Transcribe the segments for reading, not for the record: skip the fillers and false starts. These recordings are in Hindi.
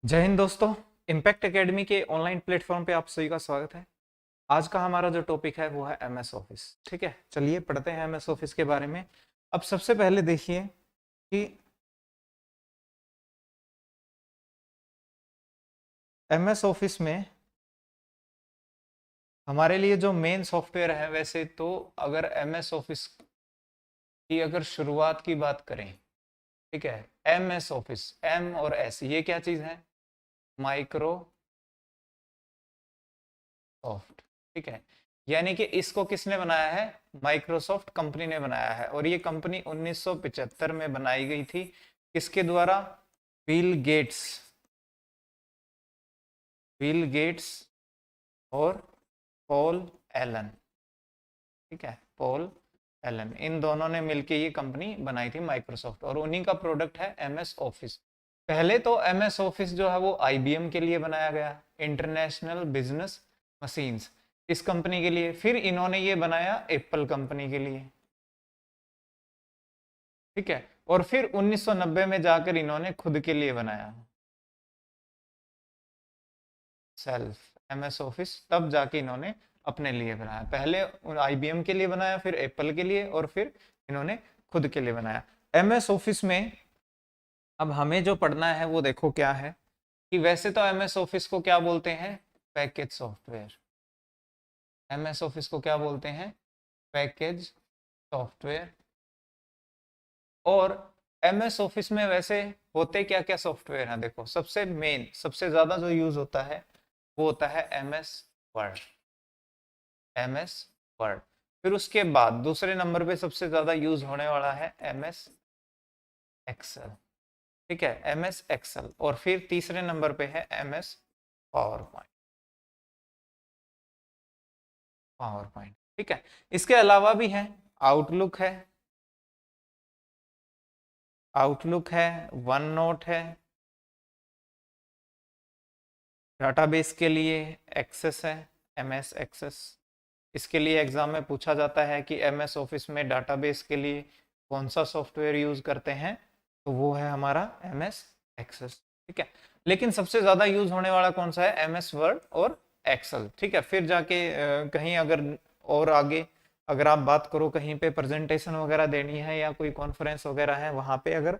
जय हिंद दोस्तों। इम्पैक्ट एकेडमी के ऑनलाइन प्लेटफॉर्म पे आप सभी का स्वागत है। आज का हमारा जो टॉपिक है वो है एमएस ऑफिस। ठीक है, चलिए पढ़ते हैं एमएस ऑफिस के बारे में। अब सबसे पहले देखिए कि एमएस ऑफिस में हमारे लिए जो मेन सॉफ्टवेयर है, वैसे तो अगर एमएस ऑफिस की अगर शुरुआत की बात करें, ठीक है, एमएस ऑफिस, एम और एस ये क्या चीज है? माइक्रोसॉफ्ट। ठीक है, यानी कि इसको किसने बनाया है? माइक्रोसॉफ्ट कंपनी ने बनाया है। और ये कंपनी 1975 में बनाई गई थी। किसके द्वारा? Bill Gates. बिल गेट्स और पॉल एलन। ठीक है, पॉल एलन, इन दोनों ने मिलकर ये कंपनी बनाई थी माइक्रोसॉफ्ट, और उन्हीं का प्रोडक्ट है एमएस ऑफिस। पहले तो एमएस ऑफिस जो है वो आईबीएम के लिए बनाया गया, इंटरनेशनल बिजनेस मशीन्स, इस कंपनी के लिए। फिर इन्होंने ये बनाया एप्पल कंपनी के लिए। ठीक है, और फिर 1990 में जाकर इन्होंने खुद के लिए बनाया सेल्फ एमएस ऑफिस। तब जाके इन्होंने अपने लिए बनाया। पहले आईबीएम के लिए बनाया, फिर एप्पल के लिए, और फिर इन्होंने खुद के लिए बनाया एमएस ऑफिस में। अब हमें जो पढ़ना है वो देखो क्या है कि वैसे तो एमएस ऑफिस को क्या बोलते हैं? Package software. एमएस ऑफिस को क्या बोलते हैं? Package software. और एमएस ऑफिस में वैसे होते क्या क्या सॉफ्टवेयर हैं? देखो, सबसे मेन, सबसे ज्यादा जो यूज होता है वो होता है एमएस वर्ड। MS word. फिर उसके बाद दूसरे नंबर पे सबसे ज्यादा यूज होने वाला है एमएस एक्सेल। ठीक है, एमएस एक्सेल। और फिर तीसरे नंबर पे है MS power point. Power point, ठीक है। इसके अलावा भी है, आउटलुक है, आउटलुक है, वन नोट है, डाटाबेस के लिए एक्सेस है, एमएस एक्सेस। इसके लिए एग्जाम में पूछा जाता है कि एमएस ऑफिस में डाटाबेस के लिए कौन सा सॉफ्टवेयर यूज करते हैं, तो वो है हमारा एमएस एक्सेस। ठीक है, लेकिन सबसे ज्यादा यूज होने वाला कौन सा है? एमएस वर्ड और एक्सेल। ठीक है, फिर जाके कहीं अगर और आगे अगर आप बात करो, कहीं पे प्रेजेंटेशन वगैरह देनी है या कोई कॉन्फ्रेंस वगैरह है वहां पे, अगर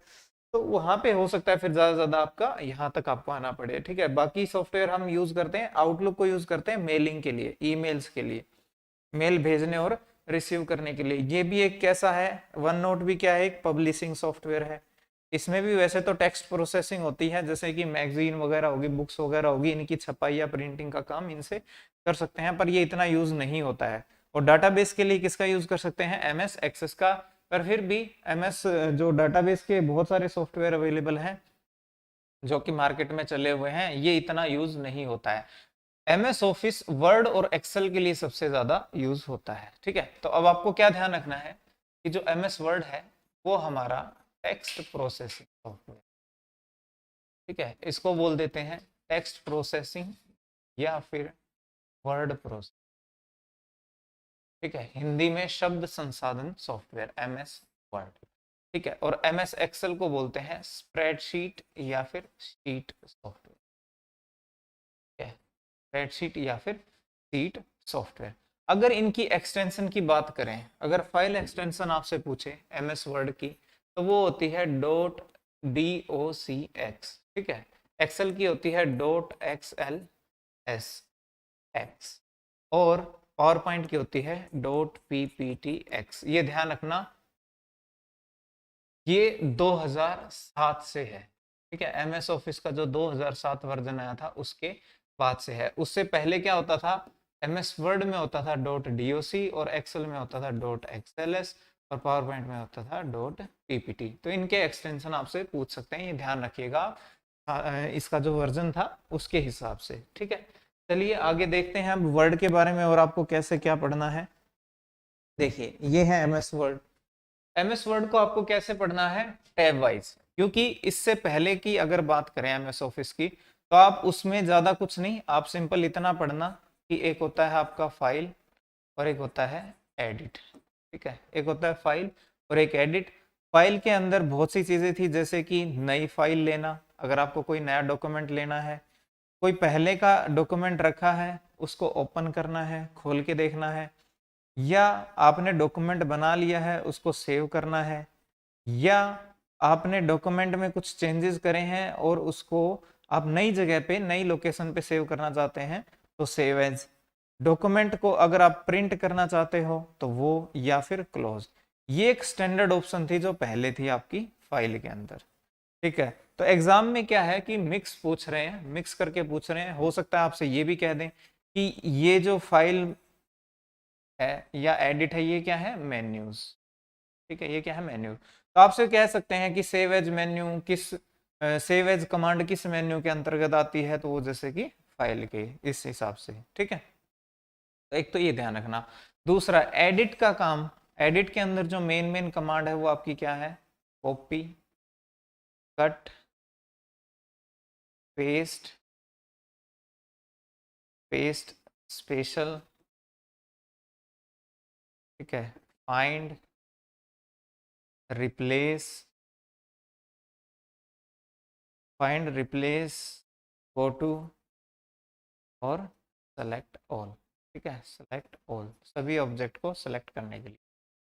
तो वहां पे हो सकता है फिर ज्यादा ज्यादा आपका यहाँ तक आपको आना पड़े। ठीक है, बाकी सॉफ्टवेयर हम यूज करते हैं, आउटलुक को यूज करते हैं मेलिंग के लिए, ईमेल्स के लिए, मेल भेजने और रिसीव करने के लिए। ये भी एक कैसा है? वन नोट भी क्या है? एक पब्लिशिंग सॉफ्टवेयर है। इसमें भी वैसे तो टेक्स्ट प्रोसेसिंग होती है, जैसे कि मैगजीन वगैरह होगी, बुक्स वगैरह होगी, इनकी छपाई या प्रिंटिंग का काम इनसे कर सकते हैं, पर ये इतना यूज नहीं होता है। और डाटाबेस के लिए किसका यूज कर सकते हैं? एमएस एक्सेस का। पर फिर भी एमएस जो डाटाबेस के बहुत सारे सॉफ्टवेयर अवेलेबल हैं जो कि मार्केट में चले हुए हैं, ये इतना यूज नहीं होता है। एमएस ऑफिस वर्ड और एक्सेल के लिए सबसे ज्यादा यूज होता है। ठीक है, तो अब आपको क्या ध्यान रखना है कि जो एमएस वर्ड है वो हमारा टेक्स्ट प्रोसेसिंग सॉफ्टवेयर। ठीक है, इसको बोल देते हैं टेक्स्ट प्रोसेसिंग या फिर वर्ड प्रोसेसिंग। ठीक है, हिंदी में शब्द संसाधन सॉफ्टवेयर, एमएस वर्ड। ठीक है, और एमएस एक्सेल को बोलते हैं स्प्रेडशीट या फिर शीट सॉफ्टवेयर। स्प्रेडशीट या फिर शीट सॉफ्टवेयर। अगर इनकी एक्सटेंशन की बात करें, अगर फाइल एक्सटेंशन आपसे पूछे एमएस वर्ड की, तो वो होती है डॉट docx। ठीक है, एक्सेल की होती है डॉट xlsx, और पावर पॉइंट की होती है डॉट pptx। ये ध्यान रखना, ये 2007 से है। ठीक है, एमएस ऑफिस का जो 2007 वर्जन आया था उसके बाद से है। उससे पहले क्या होता था? एमएस वर्ड में होता था डॉट डीओसी, और एक्सेल में होता था डॉट एक्सएलएस, और पावर पॉइंट में होता था डॉट पीपीटी। तो इनके एक्सटेंशन आपसे पूछ सकते हैं, ये ध्यान रखिएगा इसका जो वर्जन था उसके हिसाब से। ठीक है, चलिए आगे देखते हैं अब वर्ड के बारे में और आपको कैसे क्या पढ़ना है। देखिए, ये है एमएस वर्ड। एमएस वर्ड को आपको कैसे पढ़ना है? टैब वाइज, क्योंकि इससे पहले की अगर बात करें एमएस ऑफिस की, तो आप उसमें ज्यादा कुछ नहीं, आप सिंपल इतना पढ़ना कि एक होता है आपका फाइल और एक होता है एडिट। ठीक है, एक होता है फाइल और एक एडिट। फाइल के अंदर बहुत सी चीजें थी, जैसे कि नई फाइल लेना, अगर आपको कोई नया डॉक्यूमेंट लेना है, कोई पहले का डॉक्यूमेंट रखा है उसको ओपन करना है, खोल के देखना है, या आपने डॉक्यूमेंट बना लिया है उसको सेव करना है, या आपने डॉक्यूमेंट में कुछ चेंजेस करे हैं और उसको आप नई जगह पे नई लोकेशन पे सेव करना चाहते हैं तो सेव एज। डॉक्यूमेंट को अगर आप प्रिंट करना चाहते हो तो वो, या फिर क्लोज। ये एक स्टैंडर्ड ऑप्शन थी जो पहले थी आपकी फाइल के अंदर। ठीक है, तो एग्जाम में क्या है कि मिक्स पूछ रहे हैं, मिक्स करके पूछ रहे हैं। हो सकता है आपसे ये भी कह दें कि ये जो फाइल है या एडिट है ये क्या है, मेन्यूज। ठीक है, ये क्या है, मेन्यू। तो आपसे कह सकते हैं कि सेव एज मेन्यू किस, सेव एज कमांड किस मेन्यू के अंतर्गत आती है, तो वो जैसे कि फाइल के इस हिसाब से। ठीक है, तो एक तो ये ध्यान रखना। दूसरा, एडिट का काम, एडिट के अंदर जो मेन मेन कमांड है वो आपकी क्या है, copy, cut, paste, paste special, ठीक है, find, replace, find replace, go to और सेलेक्ट ऑल। ठीक है, सेलेक्ट ऑल, सभी ऑब्जेक्ट को सेलेक्ट करने के लिए।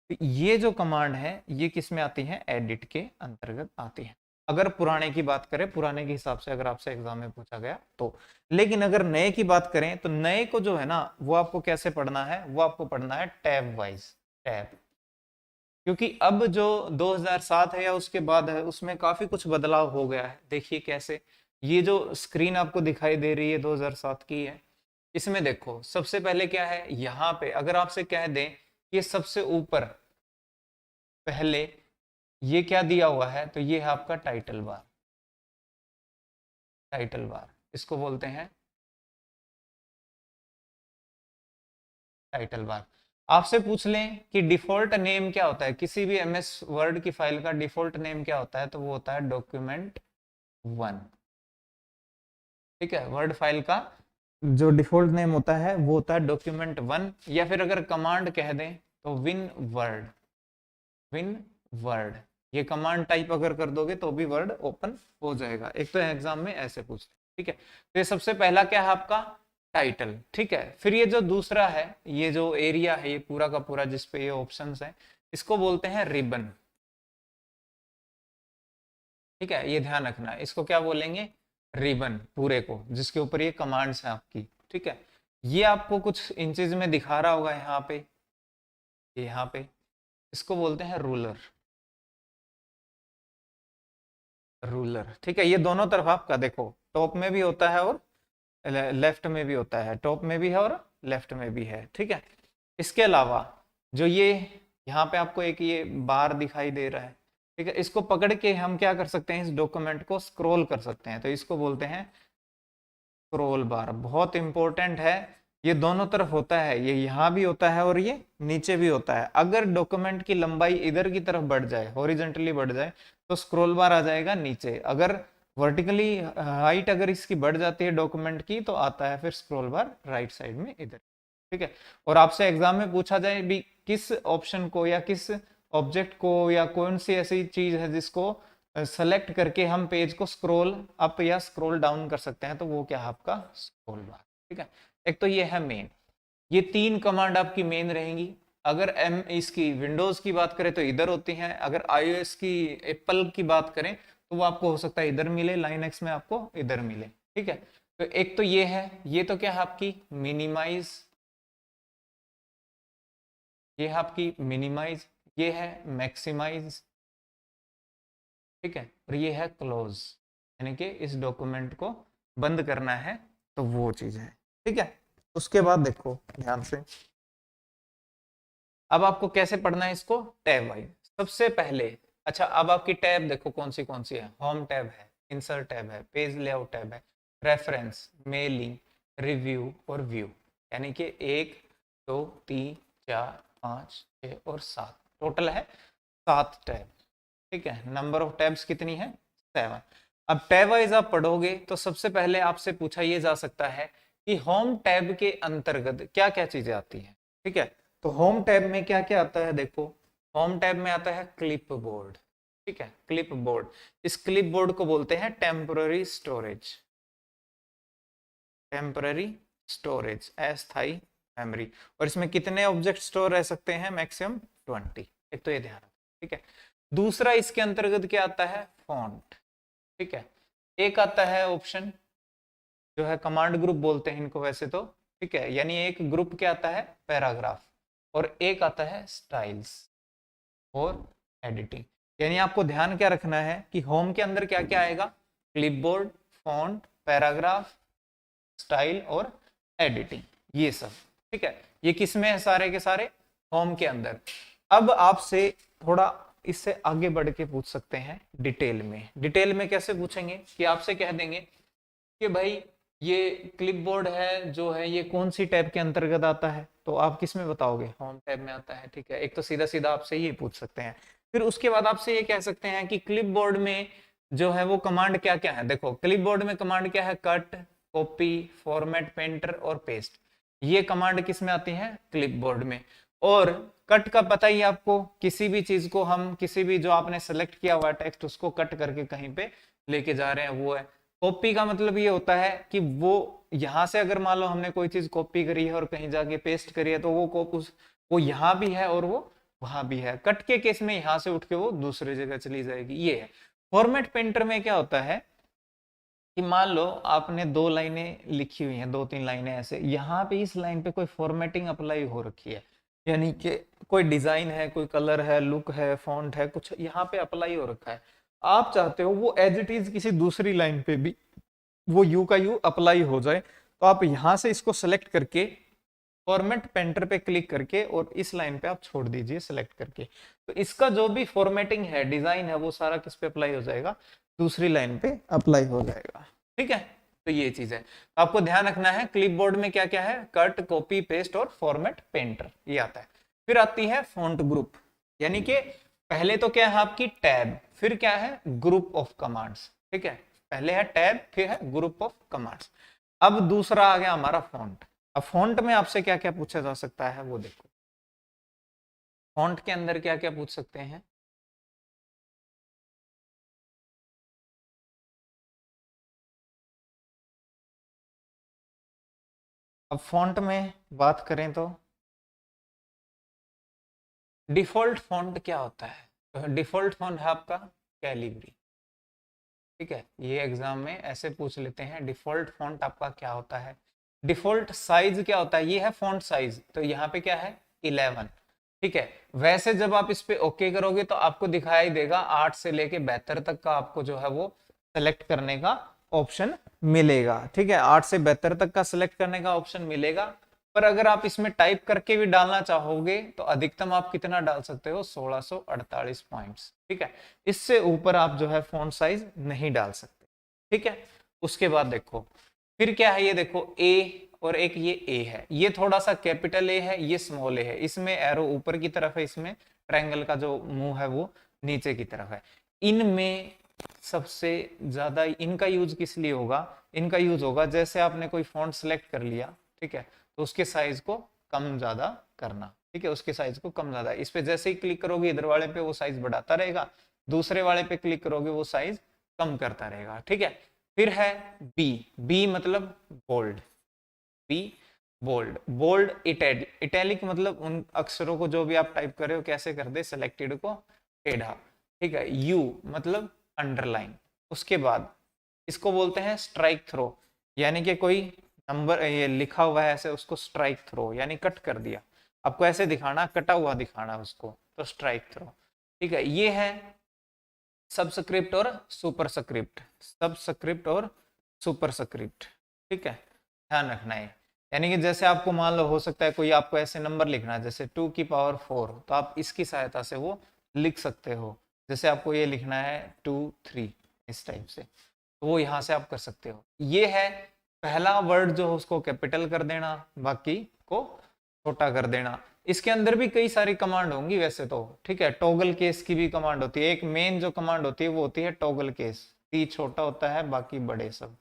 तो ये जो कमांड है ये किस में आती है, एडिट के अंतर्गत आती है। अगर पुराने की बात करें, पुराने के हिसाब से अगर आपसे एग्जाम में पूछा गया तो। लेकिन अगर नए की बात करें तो नए को जो है ना वो आपको कैसे पढ़ना है, वो आपको पढ़ना है टैब वाइज, टैब। क्योंकि अब जो 2007 है या उसके बाद है उसमें काफी कुछ बदलाव हो गया है। देखिए कैसे, ये जो स्क्रीन आपको दिखाई दे रही है 2007 की है, इसमें देखो सबसे पहले क्या है, यहाँ पे अगर आपसे कह दें ये सबसे ऊपर पहले ये क्या दिया हुआ है, तो ये है आपका टाइटल बार। टाइटल बार इसको बोलते हैं टाइटल बार। आपसे पूछ लें कि डिफॉल्ट नेम क्या होता है, किसी भी एमएस वर्ड की फाइल का डिफॉल्ट नेम क्या होता है, तो वो होता है डॉक्यूमेंट 1। ठीक है, वर्ड फाइल का जो डिफॉल्ट नेम होता है वो होता है डॉक्यूमेंट 1, या फिर अगर कमांड कह दें तो विन वर्ड, विन वर्ड। ये कमांड टाइप अगर कर दोगे तो भी वर्ड ओपन हो जाएगा। एक तो एग्जाम में ऐसे पूछते हैं। ठीक है, तो ये सबसे पहला क्या है आपका टाइटल। ठीक है, फिर ये जो दूसरा है, ये जो एरिया है ये पूरा का पूरा जिसपे ये ऑप्शंस है, इसको बोलते हैं रिबन। ठीक है, ये ध्यान रखना है, इसको क्या बोलेंगे, रिबन पूरे को, जिसके ऊपर ये कमांड्स है आपकी। ठीक है, ये आपको कुछ इंचेज में दिखा रहा होगा यहाँ पे, यहाँ पे इसको बोलते हैं रूलर, रूलर। ठीक है, ये दोनों तरफ आपका देखो, टॉप में भी होता है और लेफ्ट में भी होता है, टॉप में भी है और लेफ्ट में भी है। ठीक है, इसके अलावा जो ये यहाँ पे आपको एक ये बार दिखाई दे रहा है, ठीक है, इसको पकड़ के हम क्या कर सकते हैं, इस डॉक्यूमेंट को स्क्रॉल कर सकते हैं, तो इसको बोलते हैं स्क्रॉल बार। बहुत इंपॉर्टेंट है, ये दोनों तरफ होता है, ये यहाँ भी होता है और ये नीचे भी होता है। अगर डॉक्यूमेंट की लंबाई इधर की तरफ बढ़ जाए, हॉरिजेंटली बढ़ जाए, तो स्क्रॉल बार आ जाएगा नीचे। अगर वर्टिकली हाइट अगर इसकी बढ़ जाती है डॉक्यूमेंट की, तो आता है फिर स्क्रॉल बार राइट साइड में इधर। ठीक है, और आपसे एग्जाम में पूछा जाए भी किस ऑप्शन को या किस ऑब्जेक्ट को या कौन सी ऐसी चीज है जिसको सेलेक्ट करके हम पेज को स्क्रॉल अप या स्क्रॉल डाउन कर सकते हैं, तो वो क्या है आपका स्क्रॉल बार। ठीक है, एक तो ये है मेन, ये तीन कमांड आपकी मेन रहेंगी। अगर एम इसकी विंडोज की बात करें तो इधर होती हैं, अगर आईओएस की, एप्पल की बात करें तो वो आपको हो सकता है इधर मिले, लाइनक्स में आपको इधर मिले। ठीक है, तो एक तो ये है, ये तो क्या है आपकी मिनिमाइज, ये है आपकी मिनिमाइज, ये है मैक्सिमाइज। ठीक है, और ये है क्लोज, यानी कि इस डॉक्यूमेंट को बंद करना है, तो वो चीज है। ठीक है, उसके बाद देखो ध्यान से, अब आपको कैसे पढ़ना है इसको, टैब वाइज। सबसे पहले, अच्छा अब आपकी टैब देखो कौन सी है, होम टैब है, इंसर्ट टैब है, पेज लेआउट टैब है, रेफरेंस, मेलिंग, रिव्यू और व्यू। यानी कि 1 2 3 4 5 6 और 7, टोटल है 7 टैब। ठीक है, नंबर ऑफ टैब्स कितनी है, 7। अब टैब वाइज आप पढ़ोगे तो सबसे पहले आपसे पूछा ये जा सकता है कि होम टैब के अंतर्गत क्या क्या चीजें आती हैं। ठीक है, तो होम टैब में क्या क्या आता है, देखो होम टैब में आता है क्लिप बोर्ड। ठीक है, क्लिप बोर्ड। इस क्लिप बोर्ड को बोलते हैं टेम्पररी स्टोरेज, टेम्पररी स्टोरेज, अस्थाई मेमोरी। और इसमें कितने ऑब्जेक्ट स्टोर रह सकते हैं? मैक्सिमम 20। एक तो ये ध्यान रखो, ठीक है। दूसरा इसके अंतर्गत क्या आता है? फॉन्ट, ठीक है। एक आता है ऑप्शन जो है कमांड ग्रुप बोलते हैं इनको वैसे तो, ठीक है। यानी एक ग्रुप क्या आता है? पैराग्राफ। और एक आता है स्टाइल्स और एडिटिंग। यानी आपको ध्यान क्या रखना है कि होम के अंदर क्या क्या आएगा? क्लिपबोर्ड, फॉन्ट, पैराग्राफ, स्टाइल और एडिटिंग, ये सब, ठीक है। ये किस में है? सारे के सारे होम के अंदर। अब आपसे थोड़ा इससे आगे बढ़ के पूछ सकते हैं डिटेल में। डिटेल में कैसे पूछेंगे कि आपसे कह देंगे कि भाई ये क्लिपबोर्ड है जो है ये कौन सी टैब के अंतर्गत आता है? तो आप किस में बताओगे? होम टैब में आता है, ठीक है। एक तो सीधा सीधा आपसे ये पूछ सकते हैं। फिर उसके बाद आपसे ये कह सकते हैं कि क्लिपबोर्ड में जो है वो कमांड क्या क्या है? देखो क्लिपबोर्ड में कमांड क्या है? कट, कॉपी, फॉर्मेट, पेंटर और पेस्ट। ये कमांड किस में आती है? क्लिपबोर्ड में। और कट का पता ही आपको, किसी भी चीज को हम किसी भी जो आपने सेलेक्ट किया हुआ टेक्स्ट उसको कट करके कहीं पे लेके जा रहे हैं, वो है। कॉपी का मतलब ये होता है कि वो यहां से अगर मान लो हमने कोई चीज कॉपी करी है और कहीं जाके पेस्ट करी है तो वो यहाँ भी है और वो वहां भी है। कट के केस में यहां से उठ के वो दूसरी जगह चली जाएगी, ये है। फॉर्मेट पेंटर में क्या होता है कि मान लो आपने 2 लाइनें लिखी हुई हैं, 2-3 लाइनें ऐसे, यहाँ पे इस लाइन पे कोई फॉर्मेटिंग अप्लाई हो रखी है, यानी कि कोई डिजाइन है, कोई कलर है, लुक है, फॉन्ट है, कुछ यहाँ पे अप्लाई हो रखा है। आप चाहते हो वो एज इट इज किसी दूसरी लाइन पे भी वो यू का यू अप्लाई हो जाए, तो आप यहां से इसको सेलेक्ट करके फॉर्मेट पेंटर पे क्लिक करके और इस लाइन पे आप छोड़ दीजिए सेलेक्ट करके। तो इसका जो भी फॉर्मेटिंग है, डिजाइन है, वो सारा किस पे अप्लाई हो जाएगा? दूसरी लाइन पे अप्लाई हो जाएगा, ठीक है। तो ये चीज है, तो आपको ध्यान रखना है क्लिपबोर्ड में क्या क्या है? कट, कॉपी, पेस्ट और फॉर्मेट पेंटर, ये आता है। फिर आती है फॉन्ट ग्रुप, यानी कि पहले तो क्या है आपकी टैब, फिर क्या है? ग्रुप ऑफ कमांड्स, ठीक है। पहले है टैब, फिर है ग्रुप ऑफ कमांड्स। अब दूसरा आ गया हमारा फॉन्ट। अब फॉन्ट में आपसे क्या क्या पूछा जा सकता है वो देखो। फॉन्ट के अंदर क्या क्या पूछ सकते हैं? अब फॉन्ट में बात करें तो डिफॉल्ट फॉन्ट क्या होता है? तो डिफॉल्ट फॉन्ट है आपका कैलिब्री, ठीक है। ये एग्जाम में ऐसे पूछ लेते हैं, डिफॉल्ट फॉन्ट आपका क्या होता है। डिफॉल्ट साइज क्या होता है? ये है फॉन्ट साइज, तो यहाँ पे क्या है? 11, ठीक है। वैसे जब आप इस पे ओके करोगे तो आपको दिखाई देगा 8 से लेके 72 तक का आपको जो है वो सेलेक्ट करने का ऑप्शन मिलेगा, ठीक है। 8 से 72 तक का सिलेक्ट करने का ऑप्शन मिलेगा। पर अगर आप इसमें टाइप करके भी डालना चाहोगे तो अधिकतम आप कितना डाल सकते हो? 1648 पॉइंट्स, ठीक है। इससे ऊपर आप जो है फॉन्ट साइज नहीं डाल सकते, ठीक है। उसके बाद देखो फिर क्या है, ये देखो ए और एक ये ए है, ये थोड़ा सा कैपिटल ए है, ये स्मॉल ए है। इसमें एरो ऊपर की तरफ है, इसमें ट्रायंगल का जो मुंह है वो नीचे की तरफ है। इनमें सबसे ज्यादा इनका यूज किस लिए होगा? इनका यूज होगा जैसे आपने कोई फॉन्ट सेलेक्ट कर लिया, ठीक है, तो उसके साइज को कम ज्यादा करना, ठीक है। उसके साइज को कम ज्यादा, इस पे जैसे ही क्लिक करोगे इधर वाले पे वो साइज बढ़ाता रहेगा, दूसरे वाले पे क्लिक करोगे वो साइज कम करता रहेगा, ठीक है। फिर है बी, बी मतलब bold, B bold. Bold italic मतलब उन अक्षरों को जो भी आप टाइप कर रहे हो कैसे कर दे? सेलेक्टेड को टेढ़ा, ठीक है। यू मतलब अंडरलाइन। उसके बाद इसको बोलते हैं स्ट्राइक थ्रो, यानी कि कोई नंबर ये लिखा हुआ है ऐसे, उसको स्ट्राइक थ्रो यानी कट कर दिया, आपको ऐसे दिखाना, कटा हुआ दिखाना उसको, तो स्ट्राइक थ्रो, ठीक है। ये है सबस्क्रिप्ट और सुपरस्क्रिप्ट, सबस्क्रिप्ट और सुपरस्क्रिप्ट, ठीक है। ध्यान रखना है, यानी कि जैसे आपको मान लो हो सकता है कोई आपको ऐसे नंबर लिखना है जैसे 2 की पावर 4, तो आप इसकी सहायता से वो लिख सकते हो। जैसे आपको ये लिखना है 2 3 इस टाइप से, तो वो यहाँ से आप कर सकते हो। ये है पहला वर्ड जो है उसको कैपिटल कर देना, बाकी को छोटा कर देना। इसके अंदर भी कई सारी कमांड होंगी वैसे तो, ठीक है। टॉगल केस की भी कमांड होती है, एक मेन जो कमांड होती है वो होती है टॉगल केस, टी छोटा होता है बाकी बड़े सब,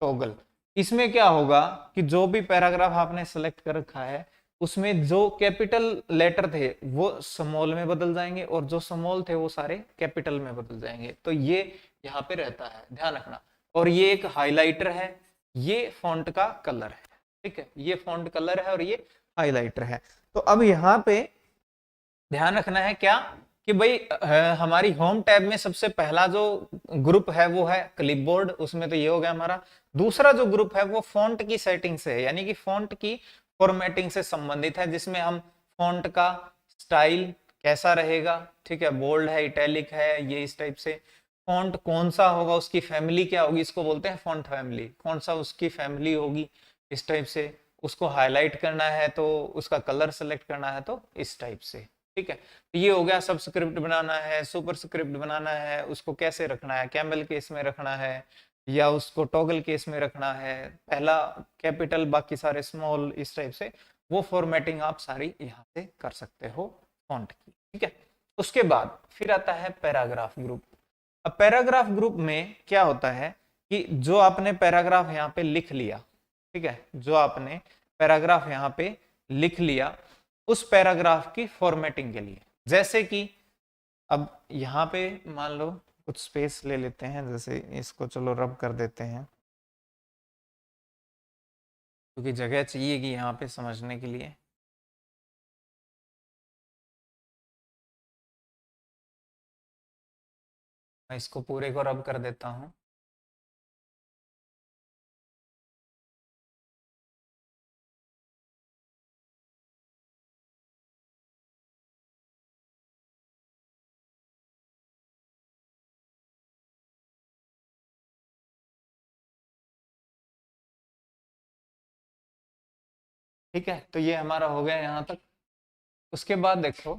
टॉगल। इसमें क्या होगा कि जो भी पैराग्राफ आपने सेलेक्ट कर रखा है उसमें जो कैपिटल लेटर थे वो स्मॉल में बदल जाएंगे और जो स्मॉल थे वो सारे कैपिटल में बदल जाएंगे। तो ये यहाँ पे रहता है, ध्यान रखना। और ये एक हाइलाइटर है, ये फॉन्ट का कलर है, ठीक है, ये फॉन्ट कलर है और ये हाइलाइटर है। तो अब यहाँ पे ध्यान रखना है क्या कि भाई हमारी होम टैब में सबसे पहला जो ग्रुप है वो है क्लिपबोर्ड, उसमें तो ये हो गया हमारा। दूसरा जो ग्रुप है वो फॉन्ट की सेटिंग से है, यानी कि फॉन्ट की फॉर्मेटिंग से संबंधित है, जिसमें हम फॉन्ट का स्टाइल कैसा रहेगा, ठीक है, बोल्ड है, इटैलिक है, ये इस टाइप से। फॉन्ट कौन सा होगा, उसकी फैमिली क्या होगी, इसको बोलते हैं फॉन्ट फैमिली, कौन सा उसकी फैमिली होगी, इस टाइप से। उसको हाईलाइट करना है तो उसका कलर सेलेक्ट करना है तो इस टाइप से, ठीक है। तो ये हो गया, सबस्क्रिप्ट बनाना है, सुपर स्क्रिप्ट बनाना है, उसको कैसे रखना है, कैमल केस में रखना है या उसको टॉगल केस में रखना है, पहला कैपिटल बाकी सारे स्मॉल, इस टाइप से वो फॉर्मेटिंग आप सारी यहाँ से कर सकते हो फॉन्ट की, ठीक है। उसके बाद फिर आता है पैराग्राफ ग्रुप। अब पैराग्राफ ग्रुप में क्या होता है कि जो आपने पैराग्राफ यहाँ पे लिख लिया, ठीक है, जो आपने पैराग्राफ यहाँ पे लिख लिया उस पैराग्राफ की फॉर्मेटिंग के लिए, जैसे कि अब यहाँ पे मान लो कुछ स्पेस ले लेते हैं, जैसे इसको चलो रब कर देते हैं क्योंकि जगह चाहिए कि यहाँ पे समझने के लिए। मैं इसको पूरे को रब कर देता हूँ। ठीक है, तो ये हमारा हो गया यहाँ तक। उसके बाद देखो,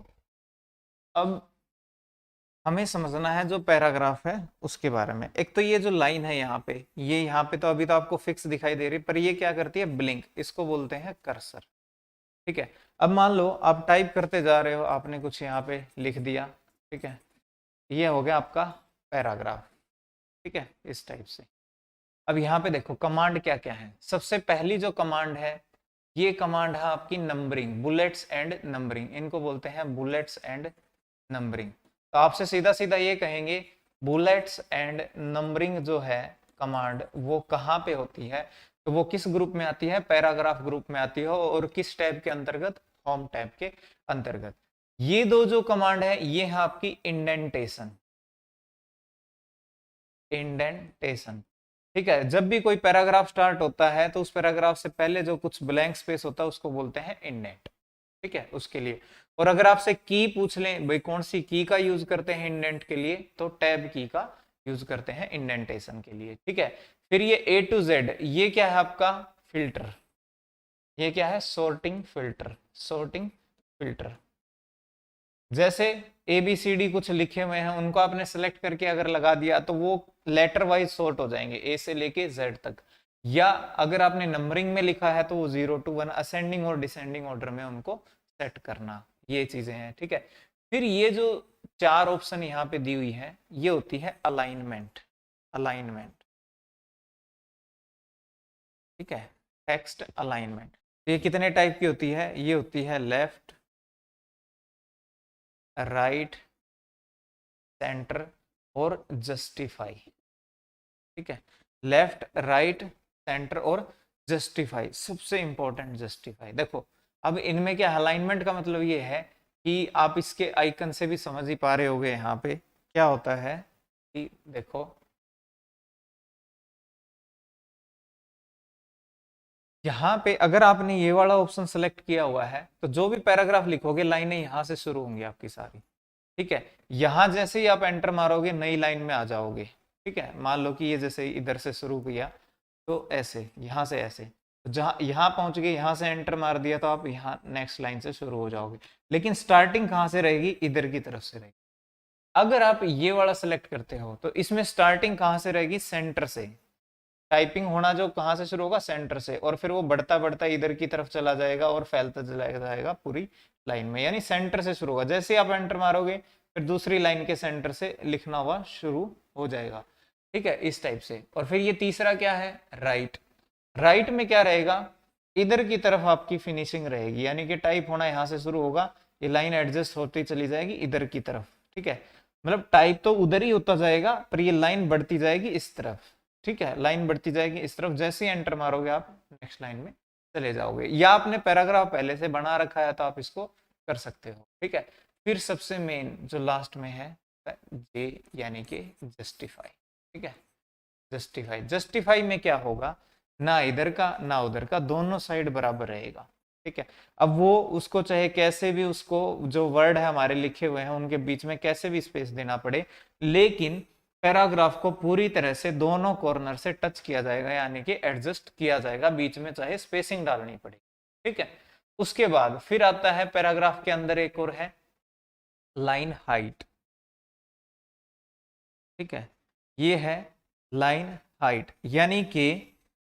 अब हमें समझना है जो पैराग्राफ है उसके बारे में। एक तो ये जो लाइन है यहाँ पे, ये यहाँ पे तो अभी तो आपको फिक्स दिखाई दे रही, पर ये क्या करती है, ब्लिंक, इसको बोलते हैं कर्सर, ठीक है। अब मान लो आप टाइप करते जा रहे हो, आपने कुछ यहाँ पे लिख दिया, ठीक है, ये हो गया आपका पैराग्राफ, ठीक है, इस टाइप से। अब यहाँ पे देखो कमांड क्या क्या है। सबसे पहली जो कमांड है, ये कमांड है आपकी नंबरिंग, बुलेट्स एंड नंबरिंग, इनको बोलते हैं बुलेट्स एंड नंबरिंग। तो आपसे सीधा सीधा ये कहेंगे बुलेट्स एंड नंबरिंग जो है कमांड, वो कहाँ पे होती है, तो वो किस ग्रुप में आती है, पैराग्राफ ग्रुप में आती है, और किस टैब के अंतर्गत, होम टैब के अंतर्गत। ये दो जो कमांड है ये है आपकी इंडेंटेशन, इंडेंटेशन, ठीक है। जब भी कोई पैराग्राफ स्टार्ट होता है तो उस पैराग्राफ से पहले जो कुछ ब्लैंक स्पेस होता है उसको बोलते हैं इंडेंट, ठीक है, उसके लिए। और अगर आपसे की पूछ लें भाई कौन सी की का यूज करते हैं इंडेंट के लिए, तो टैब की का यूज करते हैं इंडेंटेशन के लिए, ठीक है। फिर ये ए टू जेड, ये क्या है आपका फिल्टर, ये क्या है सॉर्टिंग फिल्टर, सॉर्टिंग फिल्टर। जैसे ए बी सी डी कुछ लिखे हुए हैं, उनको आपने सेलेक्ट करके अगर लगा दिया तो वो लेटर वाइज सॉर्ट हो जाएंगे, ए से लेके जेड तक। या अगर आपने नंबरिंग में लिखा है तो वो 0 to 1 असेंडिंग और डिसेंडिंग ऑर्डर में उनको सेट करना, ये चीजें हैं, ठीक है। फिर ये जो चार ऑप्शन यहाँ पे दी हुई है ये होती है अलाइनमेंट, अलाइनमेंट, ठीक है, टेक्स्ट अलाइनमेंट। ये कितने टाइप की होती है, ये होती है लेफ्ट, राइट, सेंटर और जस्टिफाई, ठीक है। लेफ्ट, राइट, सेंटर और जस्टिफाई, सबसे इंपॉर्टेंट जस्टिफाई। देखो अब इनमें क्या अलाइनमेंट का मतलब ये है कि आप इसके आइकन से भी समझ ही पा रहे होगे, यहाँ पे क्या होता है कि देखो यहाँ पे अगर आपने ये वाला ऑप्शन सेलेक्ट किया हुआ है तो जो भी पैराग्राफ लिखोगे लाइनें यहाँ से शुरू होंगी आपकी सारी, ठीक है। यहां जैसे ही आप एंटर मारोगे नई लाइन में आ जाओगे, ठीक है। मान लो कि ये जैसे इधर से शुरू किया तो ऐसे, यहां से ऐसे, जहां यहां पहुंच गए, यहां से एंटर मार दिया तो आप यहाँ नेक्स्ट लाइन से शुरू हो जाओगे। लेकिन स्टार्टिंग कहां से रहेगी, इधर की तरफ से रहेगी। अगर आप ये वाला सेलेक्ट करते हो तो इसमें स्टार्टिंग कहां से रहेगी, सेंटर से। टाइपिंग होना जो कहां से शुरू होगा, सेंटर से, और फिर वो बढ़ता बढ़ता इधर की तरफ चला जाएगा और फैलता चला जाएगा पूरी लाइन में, यानी सेंटर से शुरू होगा। जैसे आप एंटर मारोगे फिर दूसरी लाइन के सेंटर से लिखना हुआ शुरू हो जाएगा, ठीक है, इस टाइप से। और फिर ये तीसरा क्या है, राइट। राइट में क्या रहेगा, इधर की तरफ आपकी फिनिशिंग रहेगी, यानी कि टाइप होना यहाँ से शुरू होगा, ये लाइन एडजस्ट होती चली जाएगी इधर की तरफ, ठीक है। मतलब टाइप तो उधर ही होता जाएगा, पर ये लाइन बढ़ती जाएगी इस तरफ, ठीक है, लाइन बढ़ती जाएगी इस तरफ। जैसे ही एंटर मारोगे आप नेक्स्ट लाइन में चले जाओगे, या आपने पैराग्राफ पहले से बना रखा है तो आप इसको कर सकते हो, ठीक है। फिर सबसे मेन जो लास्ट में है जे, यानी कि जस्टिफाई, ठीक है। जस्टिफाई, जस्टिफाई में क्या होगा, ना इधर का ना उधर का, दोनों साइड बराबर रहेगा, ठीक है। अब वो उसको चाहे कैसे भी, उसको जो वर्ड है हमारे लिखे हुए हैं उनके बीच में कैसे भी स्पेस देना पड़े, लेकिन पैराग्राफ को पूरी तरह से दोनों कॉर्नर से टच किया जाएगा, यानी कि एडजस्ट किया जाएगा, बीच में चाहे स्पेसिंग डालनी पड़े, ठीक है। उसके बाद फिर आता है पैराग्राफ के अंदर एक और है लाइन हाइट, ठीक है। ये है लाइन हाइट, यानी कि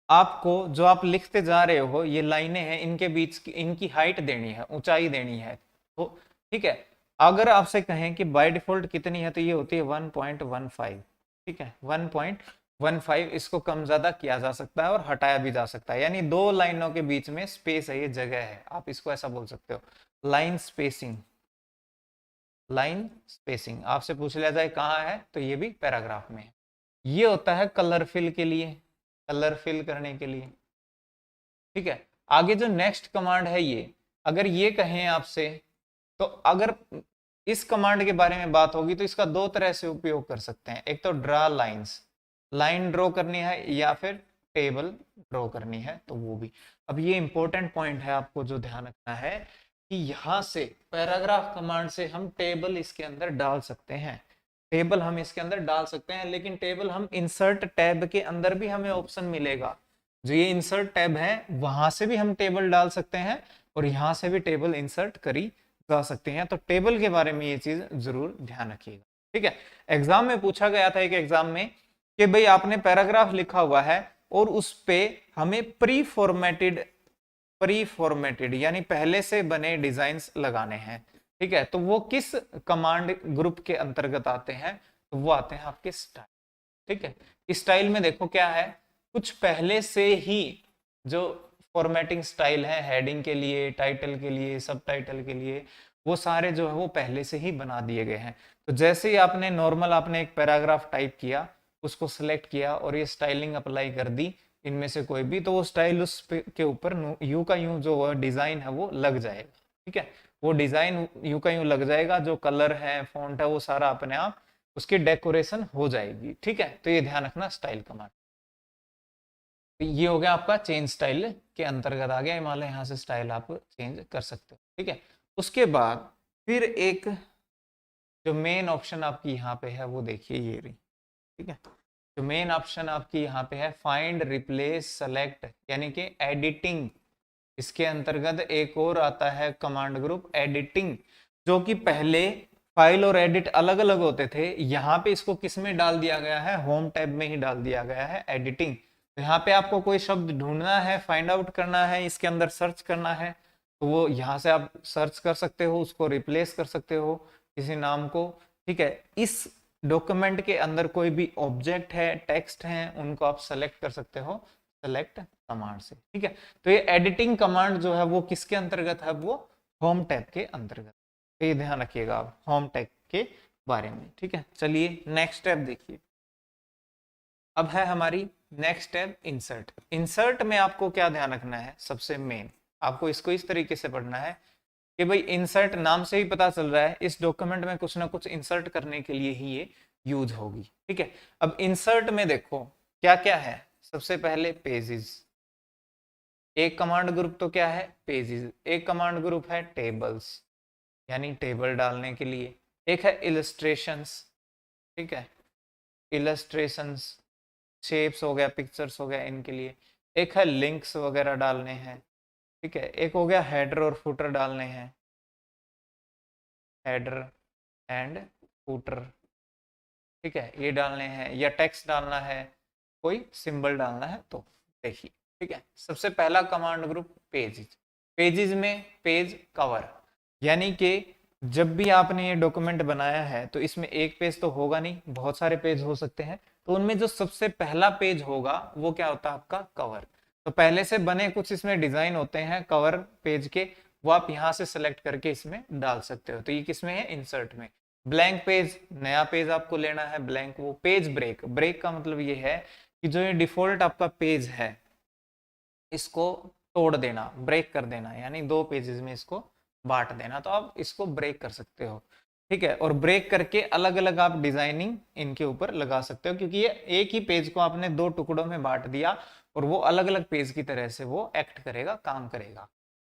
आपको जो आप लिखते जा रहे हो ये लाइनें हैं, इनके बीच की इनकी हाइट देनी है, ऊंचाई देनी है, तो ठीक है। अगर आपसे कहें कि बाय डिफॉल्ट कितनी है तो ये होती है 1.15, ठीक है, 1.15। इसको कम ज्यादा किया जा सकता है और हटाया भी जा सकता है, यानी दो लाइनों के बीच में स्पेस है, ये जगह है, आप इसको ऐसा बोल सकते हो लाइन स्पेसिंग। लाइन स्पेसिंग आपसे पूछ लिया जाए कहाँ है तो ये भी पैराग्राफ में है। ये होता है कलर फिल के लिए, कलर फिल करने के लिए, ठीक है। आगे जो नेक्स्ट कमांड है ये, अगर ये कहें आपसे, तो अगर इस कमांड के बारे में बात होगी तो इसका दो तरह से उपयोग कर सकते हैं, एक तो ड्रा लाइंस, लाइन ड्रॉ करनी है, या फिर टेबल ड्रॉ करनी है तो वो भी। अब ये इंपॉर्टेंट पॉइंट है आपको जो ध्यान रखना है कि यहां से पैराग्राफ कमांड से हम टेबल इसके अंदर डाल सकते हैं, टेबल हम इसके अंदर डाल सकते हैं, लेकिन टेबल हम इंसर्ट टैब के अंदर भी हमें ऑप्शन मिलेगा, जो ये इंसर्ट टैब है वहां से भी हम टेबल डाल सकते हैं और यहां से भी टेबल इंसर्ट करी जा सकते हैं। तो टेबल के बारे में ये चीज जरूर ध्यान रखिएगा, ठीक है। एग्जाम में पूछा गया था एक एग्जाम में कि भाई आपने पैराग्राफ लिखा हुआ है और उस पे हमें प्री फॉर्मेटेड यानी पहले से बने डिजाइन्स लगाने हैं, ठीक है। तो वो किस कमांड ग्रुप के अंतर्गत आते हैं, तो वो आते हैं आपके स्टाइल, ठीक है। स्टाइल में देखो क्या है, कुछ पहले से ही जो फॉर्मेटिंग स्टाइल है हेडिंग के लिए, टाइटल के लिए, सब टाइटल के लिए, वो सारे जो है वो पहले से ही बना दिए गए हैं। तो जैसे ही आपने नॉर्मल आपने एक पैराग्राफ टाइप किया, उसको सिलेक्ट किया और ये स्टाइलिंग अप्लाई कर दी इनमें से कोई भी, तो वो स्टाइल उस के ऊपर यू का यूं जो डिजाइन है वो लग जाएगा, ठीक है। वो डिजाइन यू का यूं लग जाएगा, जो कलर है फॉन्ट है वो सारा अपने आप उसकी डेकोरेशन हो जाएगी, ठीक है। तो ये ध्यान रखना स्टाइल कमांड। तो ये हो गया आपका चेंज स्टाइल के अंतर्गत आ गया, मान लो यहाँ से स्टाइल आप चेंज कर सकते हो, ठीक है। उसके बाद फिर एक जो मेन ऑप्शन आपकी यहाँ पे है वो देखिए ये रही, ठीक है। जो मेन ऑप्शन आपकी यहाँ पे है फाइंड रिप्लेस सेलेक्ट, यानी कि एडिटिंग। इसके अंतर्गत एक और आता है कमांड ग्रुप एडिटिंग, जो कि पहले फाइल और एडिट अलग अलग होते थे, यहाँ पे इसको किस में डाल दिया गया है, होम टैब में ही डाल दिया गया है एडिटिंग। तो यहाँ पे आपको कोई शब्द ढूंढना है, फाइंड आउट करना है, इसके अंदर सर्च करना है, तो वो यहाँ से आप सर्च कर सकते हो, उसको रिप्लेस कर सकते हो किसी नाम को, ठीक है। इस डॉक्यूमेंट के अंदर कोई भी ऑब्जेक्ट है, टेक्स्ट है, उनको आप सेलेक्ट कर सकते हो सेलेक्ट कमांड से, ठीक है। तो ये एडिटिंग कमांड जो है वो किसके अंतर्गत है, वो होम टैब के अंतर्गत। तो ये ध्यान रखिएगा आप होम टैब के बारे में, ठीक है। चलिए नेक्स्ट टैब देखिए, अब है हमारी नेक्स्ट टैब इंसर्ट। इंसर्ट में आपको क्या ध्यान रखना है, सबसे मेन आपको इसको इस तरीके से पढ़ना है कि भाई इंसर्ट नाम से ही पता चल रहा है इस डॉक्यूमेंट में कुछ ना कुछ इंसर्ट करने के लिए ही ये यूज होगी, ठीक है। अब इंसर्ट में देखो क्या क्या है, सबसे पहले पेजेस, एक कमांड ग्रुप तो क्या है पेजेस, एक कमांड ग्रुप है टेबल्स, यानी टेबल डालने के लिए, एक है इलस्ट्रेशंस, ठीक है, इलस्ट्रेशंस शेप्स हो गया, पिक्चर्स हो गया इनके लिए, एक है लिंक्स वगैरह डालने हैं, ठीक है, एक हो गया हेडर और फुटर डालने हैं, हेडर एंड फुटर, ठीक है, ये डालने हैं, या टेक्स्ट डालना है, कोई सिंबल डालना है, तो देखिए, ठीक है। सबसे पहला कमांड ग्रुप पेजेस, पेजेस में पेज कवर, यानी कि जब भी आपने ये डॉक्यूमेंट बनाया है तो इसमें एक पेज तो होगा नहीं, बहुत सारे पेज हो सकते हैं, तो उनमें जो सबसे पहला पेज होगा वो क्या होता है आपका कवर। तो पहले से बने कुछ इसमें डिजाइन होते हैं कवर पेज के, वो आप यहाँ से सिलेक्ट करके इसमें डाल सकते हो। तो ये किसमें है, इंसर्ट में। ब्लैंक पेज, नया पेज आपको लेना है ब्लैंक। वो पेज ब्रेक, ब्रेक का मतलब ये है कि जो ये डिफॉल्ट आपका पेज है इसको तोड़ देना, ब्रेक कर देना, यानी दो पेजेस में इसको बांट देना। तो आप इसको ब्रेक कर सकते हो, ठीक है। और ब्रेक करके अलग अलग आप डिजाइनिंग इनके ऊपर लगा सकते हो, क्योंकि ये एक ही पेज को आपने दो टुकड़ों में बांट दिया और वो अलग अलग पेज की तरह से वो एक्ट करेगा, काम करेगा।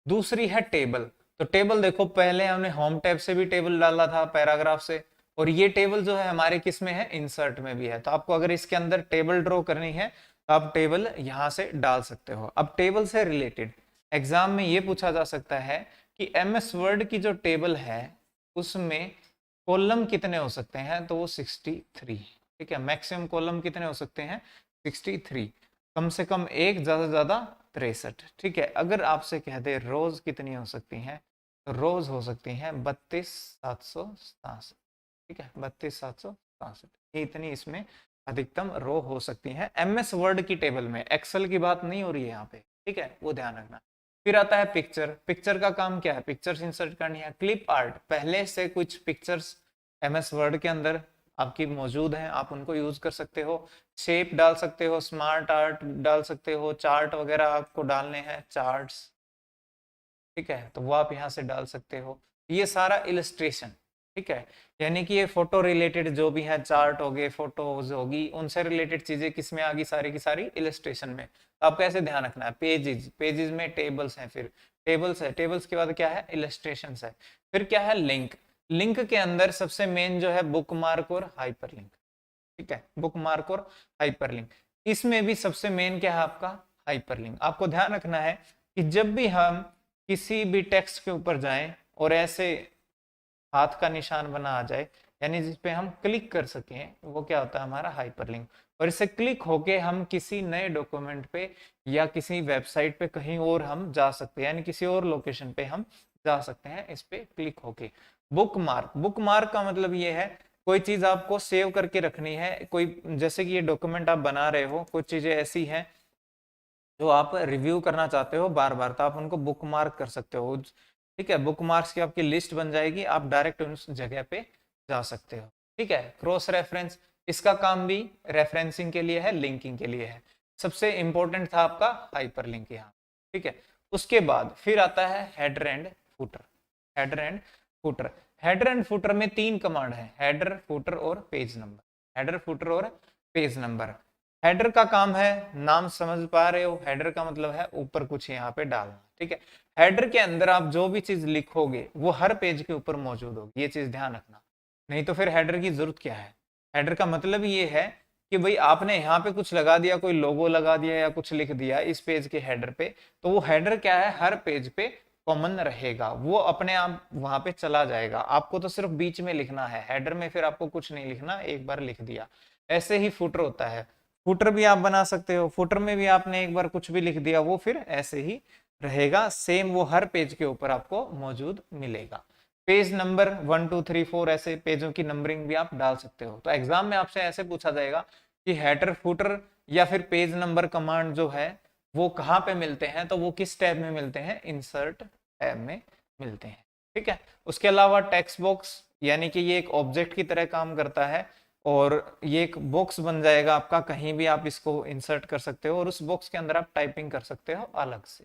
दूसरी है टेबल। तो टेबल देखो, पहले हमने होम टैब से भी टेबल डाला था पैराग्राफ से, और ये टेबल जो है हमारे किस में है, इंसर्ट में भी है। तो आपको अगर इसके अंदर टेबल ड्रॉ करनी है तो आप टेबल यहां से डाल सकते हो। अब टेबल से रिलेटेड एग्जाम में ये पूछा जा सकता है कि एमएस वर्ड की जो टेबल है उसमें कॉलम कितने हो सकते हैं, तो वो 63, ठीक है। मैक्सिमम कॉलम कितने हो सकते हैं, 63। कम से कम एक, ज्यादा से ज्यादा 63, ठीक है। अगर आपसे कह दे रोज कितनी हो सकती हैं, तो रोज हो सकती हैं 32,767, ठीक है, 32,767। ये इतनी इसमें अधिकतम रो हो सकती हैं एमएस वर्ड की टेबल में। एक्सेल की बात नहीं हो रही है यहाँ पे, ठीक है, वो ध्यान रखना। फिर आता है पिक्चर। पिक्चर का काम क्या है, पिक्चर्स इंसर्ट करनी है। क्लिप आर्ट, पहले से कुछ पिक्चर्स एमएस वर्ड के अंदर आपकी मौजूद हैं, आप उनको यूज कर सकते हो। शेप डाल सकते हो, स्मार्ट आर्ट डाल सकते हो, चार्ट वगैरह आपको डालने हैं, चार्ट्स, ठीक है, तो वो आप यहाँ से डाल सकते हो। ये सारा इलस्ट्रेशन, ठीक है, यानी कि ये फोटो रिलेटेड जो भी है, चार्ट हो गए, फोटोज होगी, उनसे रिलेटेड चीजें किस में आ गई, सारी की सारी इलस्ट्रेशन में। तो आपको ऐसे ध्यान रखना है। पेजेस, पेजेस में टेबल्स हैं, फिर टेबल्स है, टेबल्स के बाद क्या है, इलस्ट्रेशन है। फिर क्या है, लिंक। लिंक के अंदर सबसे मेन जो है बुक मार्क और हाइपर लिंक, ठीक है, बुक मार्क और हाइपर लिंक। इसमें भी सबसे मेन क्या है आपका, हाइपर लिंक। आपको ध्यान रखना है कि जब भी हम किसी भी टेक्स्ट के ऊपर जाएं और ऐसे हाथ का निशान बना आ जाए, यानी जिसपे हम क्लिक कर सकें, वो क्या होता है, हमारा हाइपरलिंक। और इससे क्लिक होके हम किसी नए डॉक्यूमेंट पे या किसी वेबसाइट पे कहीं और हम जा सकते हैं, यानी किसी और लोकेशन पे हम जा सकते हैं इस पे क्लिक होके। बुक मार्क, बुक मार्क का मतलब ये है कोई चीज आपको सेव करके रखनी है, कोई जैसे कि ये डॉक्यूमेंट आप बना रहे हो, कुछ चीजें ऐसी हैं जो आप रिव्यू करना चाहते हो बार बार, तो आप उनको बुक मार्क कर सकते हो, ठीक है। बुक मार्क्स की आपकी लिस्ट बन जाएगी, आप डायरेक्ट उस जगह पे जा सकते हो, ठीक है। क्रॉस रेफरेंस, इसका काम भी रेफरेंसिंग के लिए है, लिंकिंग के लिए है। सबसे इंपॉर्टेंट था आपका हाइपर लिंक यहाँ, ठीक है। उसके बाद फिर आता है header and footer. Header and footer, header and footer में तीन कमांड है, हेडर, फुटर और पेज नंबर। हेडर, फुटर और पेज नंबर। हेडर का काम है, नाम समझ पा रहे हो, हेडर का मतलब है ऊपर कुछ यहाँ पे डालना, ठीक है। हेडर के अंदर आप जो भी चीज लिखोगे वो हर पेज के ऊपर मौजूद होगी, ये चीज ध्यान रखना। नहीं तो फिर हेडर की जरूरत क्या है। हेडर का मतलब ये है कि भाई आपने यहाँ पे कुछ लगा दिया, कोई लोगो लगा दिया या कुछ लिख दिया इस पेज के हेडर पे, तो वो हेडर क्या है, हर पेज पे कॉमन रहेगा, वो अपने आप वहां पे चला जाएगा। आपको तो सिर्फ बीच में लिखना है, हेडर में फिर आपको कुछ नहीं लिखना, एक बार लिख दिया। ऐसे ही फुटर होता है, फुटर भी आप बना सकते हो, फुटर में भी आपने एक बार कुछ भी लिख दिया, वो फिर ऐसे ही रहेगा, सेम वो हर पेज के ऊपर आपको मौजूद मिलेगा। पेज नंबर 1 2 3 4 ऐसे पेजों की नंबरिंग भी आप डाल सकते हो। तो एग्जाम में आपसे ऐसे पूछा जाएगा कि हेडर, फुटर या फिर पेज नंबर कमांड जो है वो कहाँ पे मिलते हैं, तो वो किस टैब में मिलते हैं, इंसर्ट टैब में मिलते हैं, ठीक है। उसके अलावा टेक्स्ट बॉक्स, यानी कि ये एक ऑब्जेक्ट की तरह काम करता है और ये एक बॉक्स बन जाएगा आपका, कहीं भी आप इसको इंसर्ट कर सकते हो और उस बॉक्स के अंदर आप टाइपिंग कर सकते हो अलग से,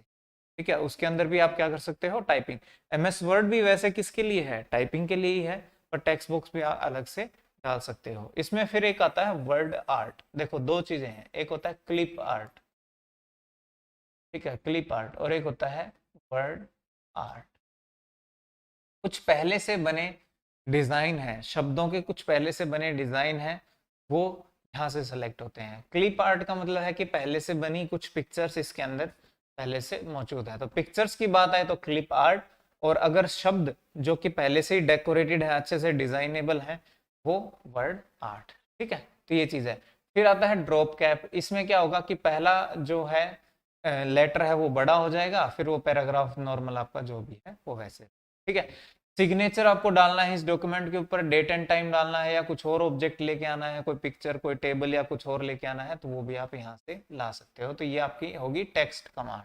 ठीक है। उसके अंदर भी आप क्या कर सकते हो, टाइपिंग। एमएस वर्ड भी वैसे किसके लिए है, टाइपिंग के लिए ही है, पर टेक्स्ट बॉक्स भी आप अलग से डाल सकते हो। इसमें फिर एक आता है वर्ड आर्ट। देखो दो चीजें हैं, एक होता है क्लिप आर्ट, ठीक है, क्लिप आर्ट, और एक होता है वर्ड आर्ट। कुछ पहले से बने डिजाइन है, शब्दों के कुछ पहले से बने डिजाइन है, वो यहाँ से सेलेक्ट होते हैं। क्लिप आर्ट का मतलब है कि पहले से बनी कुछ पिक्चर्स इसके अंदर पहले से मौजूद है, तो पिक्चर्स की बात आए तो क्लिप आर्ट। और अगर शब्द जो कि पहले से ही डेकोरेटेड है, अच्छे से डिजाइनेबल है, वो वर्ड आर्ट, ठीक है। तो ये चीज है। फिर आता है ड्रॉप कैप। इसमें क्या होगा कि पहला जो है लेटर है वो बड़ा हो जाएगा, फिर वो पैराग्राफ नॉर्मल आपका जो भी है वो वैसे, ठीक है। सिग्नेचर आपको डालना है इस डॉक्यूमेंट के ऊपर, डेट एंड टाइम डालना है या कुछ और ऑब्जेक्ट लेके आना है, कोई पिक्चर कोई टेबल या कुछ और लेके आना है तो वो भी आप यहाँ से ला सकते हो। तो ये आपकी होगी टेक्स्ट कमांड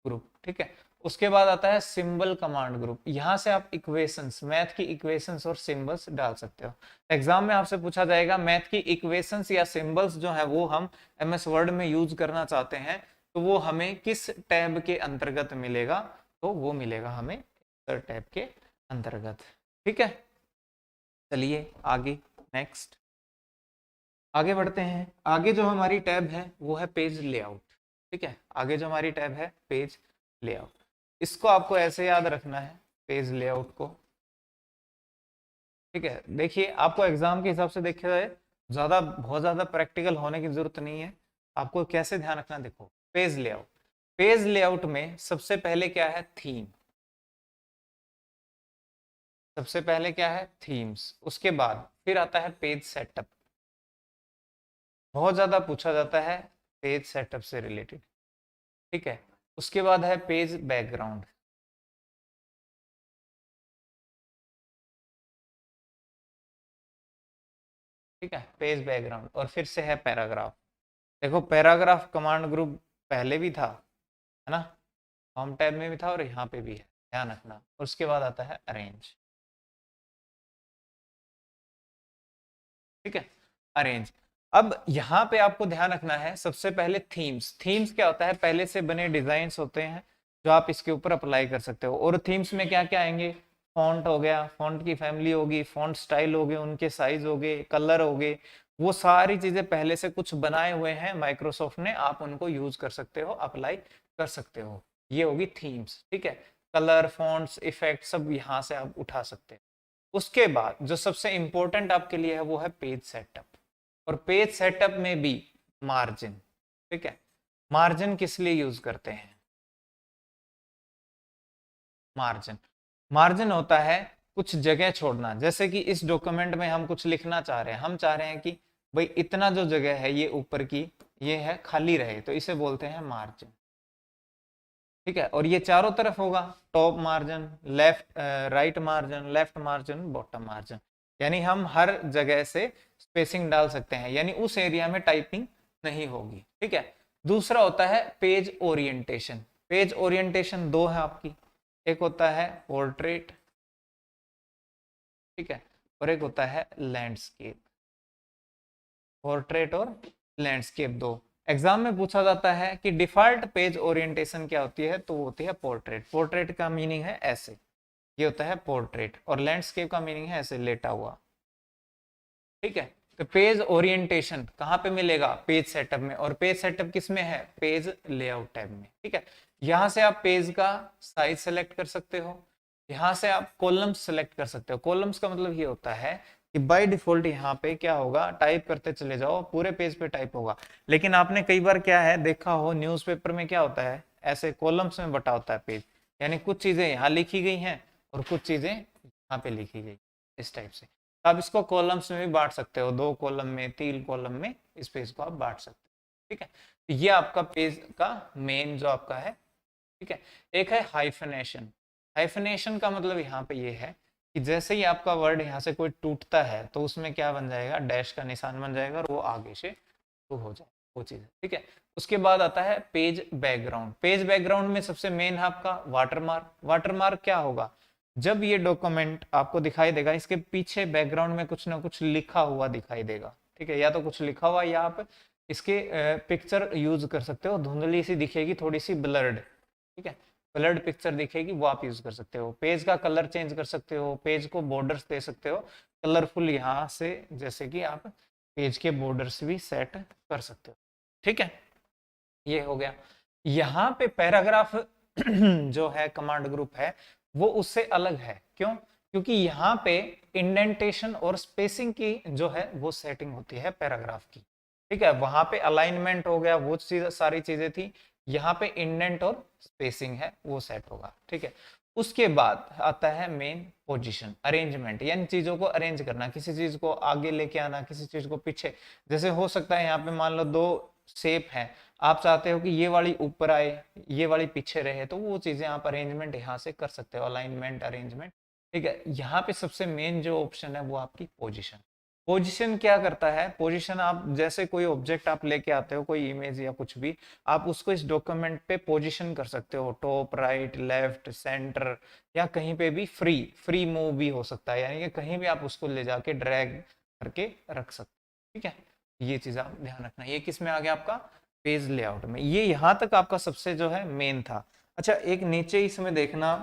ग्रुप, ठीक है। उसके बाद आता है सिंबल कमांड ग्रुप। यहाँ से आप इक्वेशंस, मैथ की इक्वेशंस और सिंबल्स डाल सकते हो। एग्जाम में आपसे पूछा जाएगा मैथ की इक्वेशंस या सिंबल्स जो है वो हम MS वर्ड में यूज करना चाहते हैं तो वो हमें किस टैब के अंतर्गत मिलेगा, तो वो मिलेगा हमें टैब के अंतर्गत, ठीक है। चलिए आगे नेक्स्ट आगे बढ़ते हैं। आगे जो हमारी टैब है वो है पेज लेआउट, ठीक है। आगे जो हमारी टैब है पेज लेआउट, इसको आपको ऐसे याद रखना है पेज लेआउट को, ठीक है। देखिए आपको एग्जाम के हिसाब से देखा जाए बहुत ज्यादा प्रैक्टिकल होने की जरूरत नहीं है। आपको कैसे ध्यान रखना, देखो पेज लेआउट, पेज लेआउट में सबसे पहले क्या है थीम, सबसे पहले क्या है थीम्स, उसके बाद फिर आता है पेज सेटअप, बहुत ज्यादा पूछा जाता है पेज सेटअप से रिलेटेड, ठीक है। उसके बाद है पेज बैकग्राउंड, ठीक है, पेज बैकग्राउंड, और फिर से है पैराग्राफ। देखो पैराग्राफ कमांड ग्रुप पहले भी था, है ना, होम टैब में भी था और यहाँ पे भी है, ध्यान रखना। उसके बाद आता है अरेंज, ठीक है, अरेंज। अब यहाँ पे आपको ध्यान रखना है सबसे पहले थीम्स, थीम्स क्या होता है, पहले से बने डिजाइन्स होते हैं जो आप इसके ऊपर अप्लाई कर सकते हो। और थीम्स में क्या क्या आएंगे, फॉन्ट हो गया, फॉन्ट की फैमिली होगी, फॉन्ट स्टाइल हो गए, उनके साइज हो गए, कलर हो गए, वो सारी चीजें पहले से कुछ बनाए हुए हैं माइक्रोसॉफ्ट ने, आप उनको यूज कर सकते हो, अप्लाई कर सकते हो। ये होगी थीम्स, ठीक है। कलर, फॉन्ट्स, इफेक्ट सब यहाँ से आप उठा सकते हो। उसके बाद जो सबसे इंपॉर्टेंट आपके लिए है वो है पेज सेटअप, और पेज सेटअप में भी मार्जिन, ठीक है। मार्जिन किस लिए यूज करते हैं, मार्जिन, मार्जिन होता है कुछ जगह छोड़ना। जैसे कि इस डॉक्यूमेंट में हम कुछ लिखना चाह रहे हैं, हम चाह रहे हैं कि भाई इतना जो जगह है ये ऊपर की ये है खाली रहे, तो इसे बोलते हैं मार्जिन, ठीक है। और ये चारों तरफ होगा, top margin, left right margin, left margin, bottom margin, यानी हम हर जगह से स्पेसिंग डाल सकते हैं, यानी उस एरिया में टाइपिंग नहीं होगी, ठीक है। दूसरा होता है पेज ओरिएंटेशन, पेज ओरिएंटेशन दो है आपकी, एक होता है पोर्ट्रेट, ठीक है, और एक होता है लैंडस्केप, पोर्ट्रेट और लैंडस्केप दो। एग्जाम में पूछा जाता है कि डिफॉल्ट पेज ओरिएंटेशन क्या होती है, तो वो होती है पोर्ट्रेट, पोर्ट्रेट का मीनिंग है ऐसे, ये होता है पोर्ट्रेट, और लैंडस्केप का मीनिंग है ऐसे लेटा हुआ, ठीक है। तो पेज ओरिएंटेशन कहाँ पे मिलेगा, पेज सेटअप में, और पेज सेटअप किस में है, पेज लेआउट टैब में, ठीक है। यहाँ से आप पेज का साइज सेलेक्ट कर सकते हो, यहाँ से आप कॉलम्स सेलेक्ट कर सकते हो। कॉलम्स का मतलब ये होता है कि बाय डिफॉल्ट यहाँ पे क्या होगा, टाइप करते चले जाओ, पूरे पेज पे टाइप होगा। लेकिन आपने कई बार क्या है देखा हो, न्यूज़पेपर में क्या होता है, ऐसे कॉलम्स में बटा होता है पेज, यानी कुछ चीजें यहाँ लिखी गई हैं और कुछ चीजें यहाँ पे लिखी गई, इस टाइप से। तो आप इसको कॉलम्स में भी बांट सकते हो, 2 कॉलम में, 3 कॉलम में इस पेज को आप बांट सकते हो, ठीक है। तो ये आपका पेज का मेन जो आपका है, ठीक है। एक है हाइफनेशन, हाइफनेशन का मतलब यहाँ पे ये है कि जैसे ही आपका वर्ड यहाँ से कोई टूटता है तो उसमें क्या बन जाएगा, डैश का निशान बन जाएगा और वो आगे से शुरू हो जाए वो चीज, ठीक है। उसके बाद आता है पेज बैकग्राउंड, पेज बैकग्राउंड में सबसे मेन है आपका वाटरमार्क। वाटरमार्क क्या होगा, जब ये डॉक्यूमेंट आपको दिखाई देगा इसके पीछे बैकग्राउंड में कुछ ना कुछ लिखा हुआ दिखाई देगा, ठीक है, या तो कुछ लिखा हुआ या आप इसके पिक्चर यूज कर सकते हो, धुंधली सी दिखेगी, थोड़ी सी ब्लर्ड, ठीक है, ब्लर्ड पिक्चर दिखेगी, वो आप यूज कर सकते हो। पेज का कलर चेंज कर सकते हो, पेज को बॉर्डर्स दे सकते हो कलरफुल, यहाँ से जैसे कि आप पेज के बॉर्डर्स भी सेट कर सकते हो, ठीक है। ये हो गया। यहाँ पे पैराग्राफ जो है कमांड ग्रुप है वो उससे अलग है, क्यों, क्योंकि यहाँ पे इंडेंटेशन और स्पेसिंग की जो है वो सेटिंग होती है पैराग्राफ की, ठीक है। वहां पे अलाइनमेंट हो गया, वो चीज सारी चीजें थी, यहाँ पे इंडेंट और स्पेसिंग है वो सेट होगा, ठीक है। उसके बाद आता है मेन पोजीशन, अरेंजमेंट, यानी चीजों को अरेंज करना, किसी चीज को आगे लेके आना, किसी चीज को पीछे। जैसे हो सकता है यहाँ पे मान लो 2 शेप है, आप चाहते हो कि ये वाली ऊपर आए, ये वाली पीछे रहे, तो वो चीजें आप अरेंजमेंट यहाँ से कर सकते हो, अलाइनमेंट, अरेंजमेंट ठीक है। यहाँ पे सबसे मेन जो ऑप्शन है वो आपकी पोजीशन। पोजीशन क्या करता है? पोजीशन, आप जैसे कोई ऑब्जेक्ट आप लेके आते हो, कोई इमेज या कुछ भी, आप उसको इस डॉक्यूमेंट पे पोजीशन कर सकते हो, टॉप, राइट, लेफ्ट, सेंटर, या कहीं पे भी फ्री फ्री मूव भी हो सकता है, यानी कि कहीं भी आप उसको ले जाके ड्रैग करके रख सकते हो। ठीक है, ये चीज आप ध्यान रखना। ये किस में आ गया आपका? पेज लेआउट में। ये यहाँ तक आपका सबसे जो है मेन था। अच्छा, एक नीचे इसमें देखना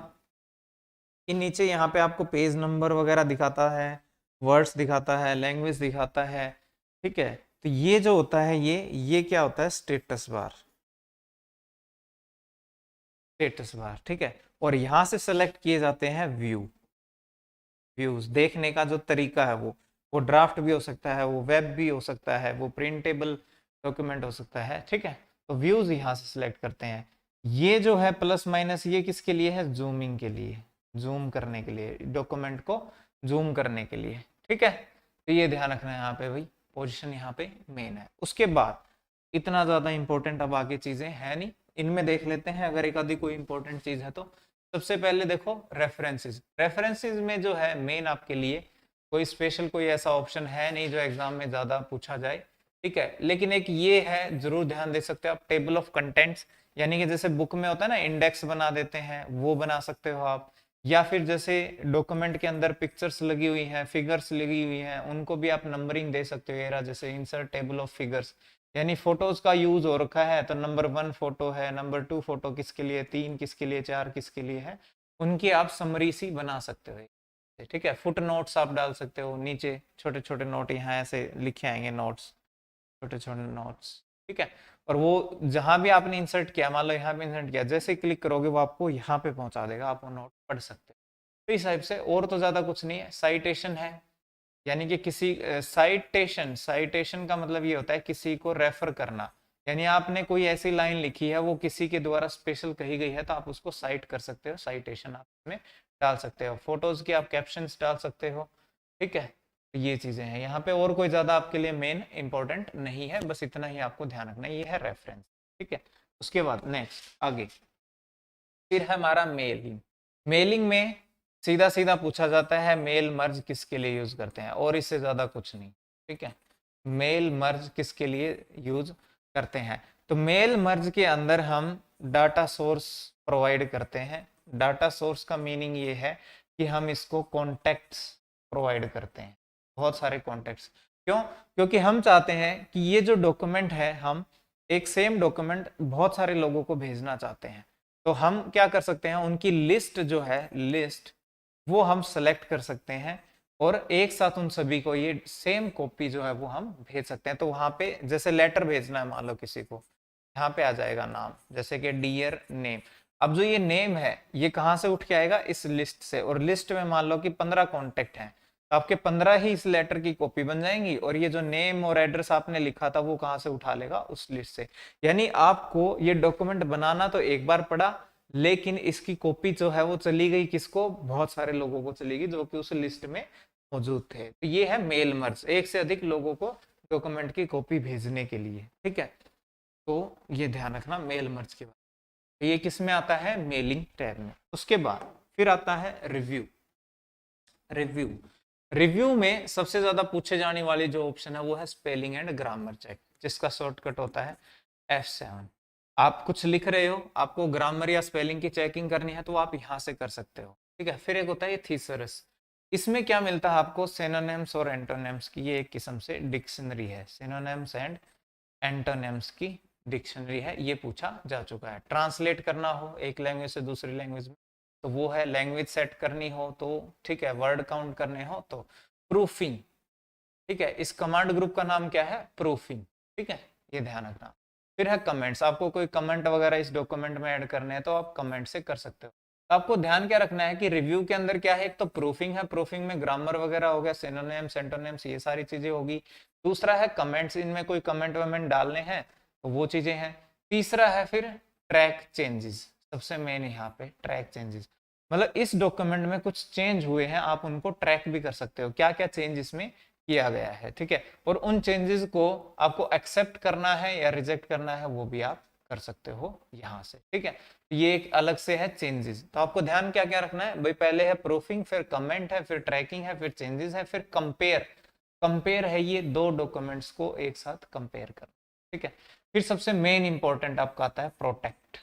कि नीचे यहाँ पे आपको पेज नंबर वगैरह दिखाता है, वर्ड्स दिखाता है, लैंग्वेज दिखाता है। ठीक है, तो ये जो होता है, ये क्या होता है? Status bar. स्टेटस बार, ठीक है। और यहां से सेलेक्ट किए जाते हैं व्यू। व्यूज देखने का जो तरीका है वो ड्राफ्ट भी हो सकता है, वो वेब भी हो सकता है, वो प्रिंटेबल डॉक्यूमेंट हो सकता है। ठीक है, तो व्यूज यहाँ से सिलेक्ट करते हैं। ये जो है प्लस माइनस, ये किसके लिए है? जूमिंग के लिए, जूम करने के लिए, डॉक्यूमेंट को जूम करने के लिए। ठीक है, तो ये ध्यान रखना है यहाँ पे भाई, पोजिशन यहाँ पे मेन है। उसके बाद इतना ज्यादा इंपॉर्टेंट अब आगे चीजें है नहीं, इनमें देख लेते हैं अगर एक आधी कोई इंपॉर्टेंट चीज है तो। सबसे पहले देखो रेफरेंसेस। रेफरेंसेस में जो है मेन आपके लिए कोई स्पेशल कोई ऐसा ऑप्शन है नहीं जो एग्जाम में ज्यादा पूछा जाए। ठीक है, लेकिन एक ये है, जरूर ध्यान दे सकते हो आप, टेबल ऑफ कंटेंट्स, यानी कि जैसे बुक में होता है ना, इंडेक्स बना देते हैं, वो बना सकते हो आप। या फिर जैसे डॉक्यूमेंट के अंदर पिक्चर्स लगी हुई हैं, फिगर्स लगी हुई हैं, उनको भी आप नंबरिंग दे सकते हो। एरा जैसे इंसर्ट टेबल ऑफ फिगर्स, यानी फोटोज का यूज हो रखा है, तो नंबर 1 फोटो है, नंबर 2 फोटो किसके लिए, 3 किसके लिए, 4 किसके लिए है, उनकी आप समरी सी बना सकते हो। ठीक है, फुट नोट्स आप डाल सकते हो, नीचे छोटे छोटे नोट यहाँ ऐसे लिखे आएंगे, नोट्स, छोटे छोटे नोट्स। ठीक है, और वो जहां भी आपने इंसर्ट किया, मान लो यहाँ पे इंसर्ट किया, जैसे क्लिक करोगे वो आपको यहाँ पे पहुंचा देगा, आप वो नोट पढ़ सकते हो। तो इस टाइप से, और तो ज्यादा कुछ नहीं है। साइटेशन है, यानी कि किसी साइटेशन, साइटेशन का मतलब ये होता है किसी को रेफर करना, यानी आपने कोई ऐसी लाइन लिखी है वो किसी के द्वारा स्पेशल कही गई है, तो आप उसको साइट कर सकते हो, साइटेशन आप इसमें डाल सकते हो। फोटोज की आप कैप्शंस डाल सकते हो। ठीक है, तो ये चीजें हैं यहाँ पे, और कोई ज्यादा आपके लिए मेन इंपॉर्टेंट नहीं है, बस इतना ही आपको ध्यान रखना है, ये है रेफरेंस। ठीक है, उसके बाद नेक्स्ट आगे फिर है हमारा मेलिंग। मेलिंग में सीधा सीधा पूछा जाता है मेल मर्ज किसके लिए यूज करते हैं, और इससे ज्यादा कुछ नहीं। ठीक है, मेल मर्ज किसके लिए यूज करते हैं? तो मेल मर्ज के अंदर हम डाटा सोर्स प्रोवाइड करते हैं। डाटा सोर्स का मीनिंग ये है कि हम इसको कॉन्टेक्ट्स प्रोवाइड करते हैं, बहुत सारे कॉन्टेक्ट्स। क्यों? क्योंकि हम चाहते हैं कि ये जो डॉक्यूमेंट है, हम एक सेम डॉक्यूमेंट बहुत सारे लोगों को भेजना चाहते हैं, तो हम क्या कर सकते हैं, उनकी लिस्ट जो है, लिस्ट वो हम सेलेक्ट कर सकते हैं, और एक साथ उन सभी को ये सेम कॉपी जो है वो हम भेज सकते हैं। तो वहां पे जैसे लेटर भेजना है, मान लो किसी को, यहाँ पे आ जाएगा नाम, जैसे कि डियर नेम। अब जो ये नेम है, ये कहाँ से उठ के आएगा? इस लिस्ट से, और लिस्ट में मान लो कि 15 कॉन्टेक्ट हैं, तो आपके 15 ही इस लेटर की कॉपी बन जाएंगी, और ये जो नेम और एड्रेस आपने लिखा था वो कहाँ से उठा लेगा? उस लिस्ट से। यानी आपको ये डॉक्यूमेंट बनाना तो एक बार पड़ा, लेकिन इसकी कॉपी जो है वो चली गई किसको? बहुत सारे लोगों को चलेगी जो कि उस लिस्ट में मौजूद थे। तो ये है मेल मर्ज, एक से अधिक लोगों को डॉक्यूमेंट की कॉपी भेजने के लिए। ठीक है, तो ये ध्यान रखना मेल मर्ज के बाद। तो ये किस में आता है? मेलिंग टैब में। उसके बाद फिर आता है रिव्यू। रिव्यू, रिव्यू में सबसे ज्यादा पूछे जाने वाली जो ऑप्शन है वो है स्पेलिंग एंड ग्रामर चेक, जिसका शॉर्टकट होता है F7। आप कुछ लिख रहे हो, आपको ग्रामर या स्पेलिंग की चेकिंग करनी है, तो आप यहाँ से कर सकते हो। ठीक है, फिर एक होता है ये थीसरस। इसमें क्या मिलता है आपको? सिनोनिम्स और एंटोनिम्स की ये एक किस्म से डिक्शनरी है। सिनोनिम्स एंड एंटोनिम्स की डिक्शनरी है, ये पूछा जा चुका है। ट्रांसलेट करना हो एक लैंग्वेज से दूसरी लैंग्वेज में, तो वो है। लैंग्वेज सेट करनी हो तो, ठीक है, वर्ड काउंट करने हो तो प्रूफिंग। ठीक है, इस कमांड ग्रुप का नाम क्या है? प्रूफिंग। ठीक है, ये ध्यान रखना। फिर है कमेंट्स, आपको कोई कमेंट वगैरह इस डॉक्यूमेंट में ऐड करने हैं तो आप कमेंट से कर सकते हो। तो आपको ध्यान क्या रखना है कि रिव्यू के अंदर क्या है? एक तो प्रूफिंग है, प्रूफिंग में ग्रामर वगैरह हो गया, सिनोनिम्स, एंटोनिम्स, ये सारी चीजें होगी। दूसरा है कमेंट्स, इनमें कोई कमेंट वमेंट डालने हैं तो वो चीजें हैं। तीसरा है फिर ट्रैक चेंजेस, सबसे मेन यहाँ पे ट्रैक चेंजेस, मतलब इस डॉक्यूमेंट में कुछ चेंज हुए हैं, आप उनको ट्रैक भी कर सकते हो, क्या क्या चेंज इसमें किया गया है। ठीक है, और उन चेंजेस को आपको एक्सेप्ट करना है या रिजेक्ट करना है, वो भी आप कर सकते हो यहाँ से, ठीक है। ये एक अलग से है चेंजेस। तो आपको ध्यान क्या क्या रखना है भाई, पहले है प्रूफिंग, फिर कमेंट है, फिर ट्रैकिंग है, फिर चेंजेस है, फिर कंपेयर। कंपेयर है ये दो डॉक्यूमेंट्स को एक साथ कंपेयर कर, ठीक है। फिर सबसे मेन इंपॉर्टेंट आपका आता है प्रोटेक्ट।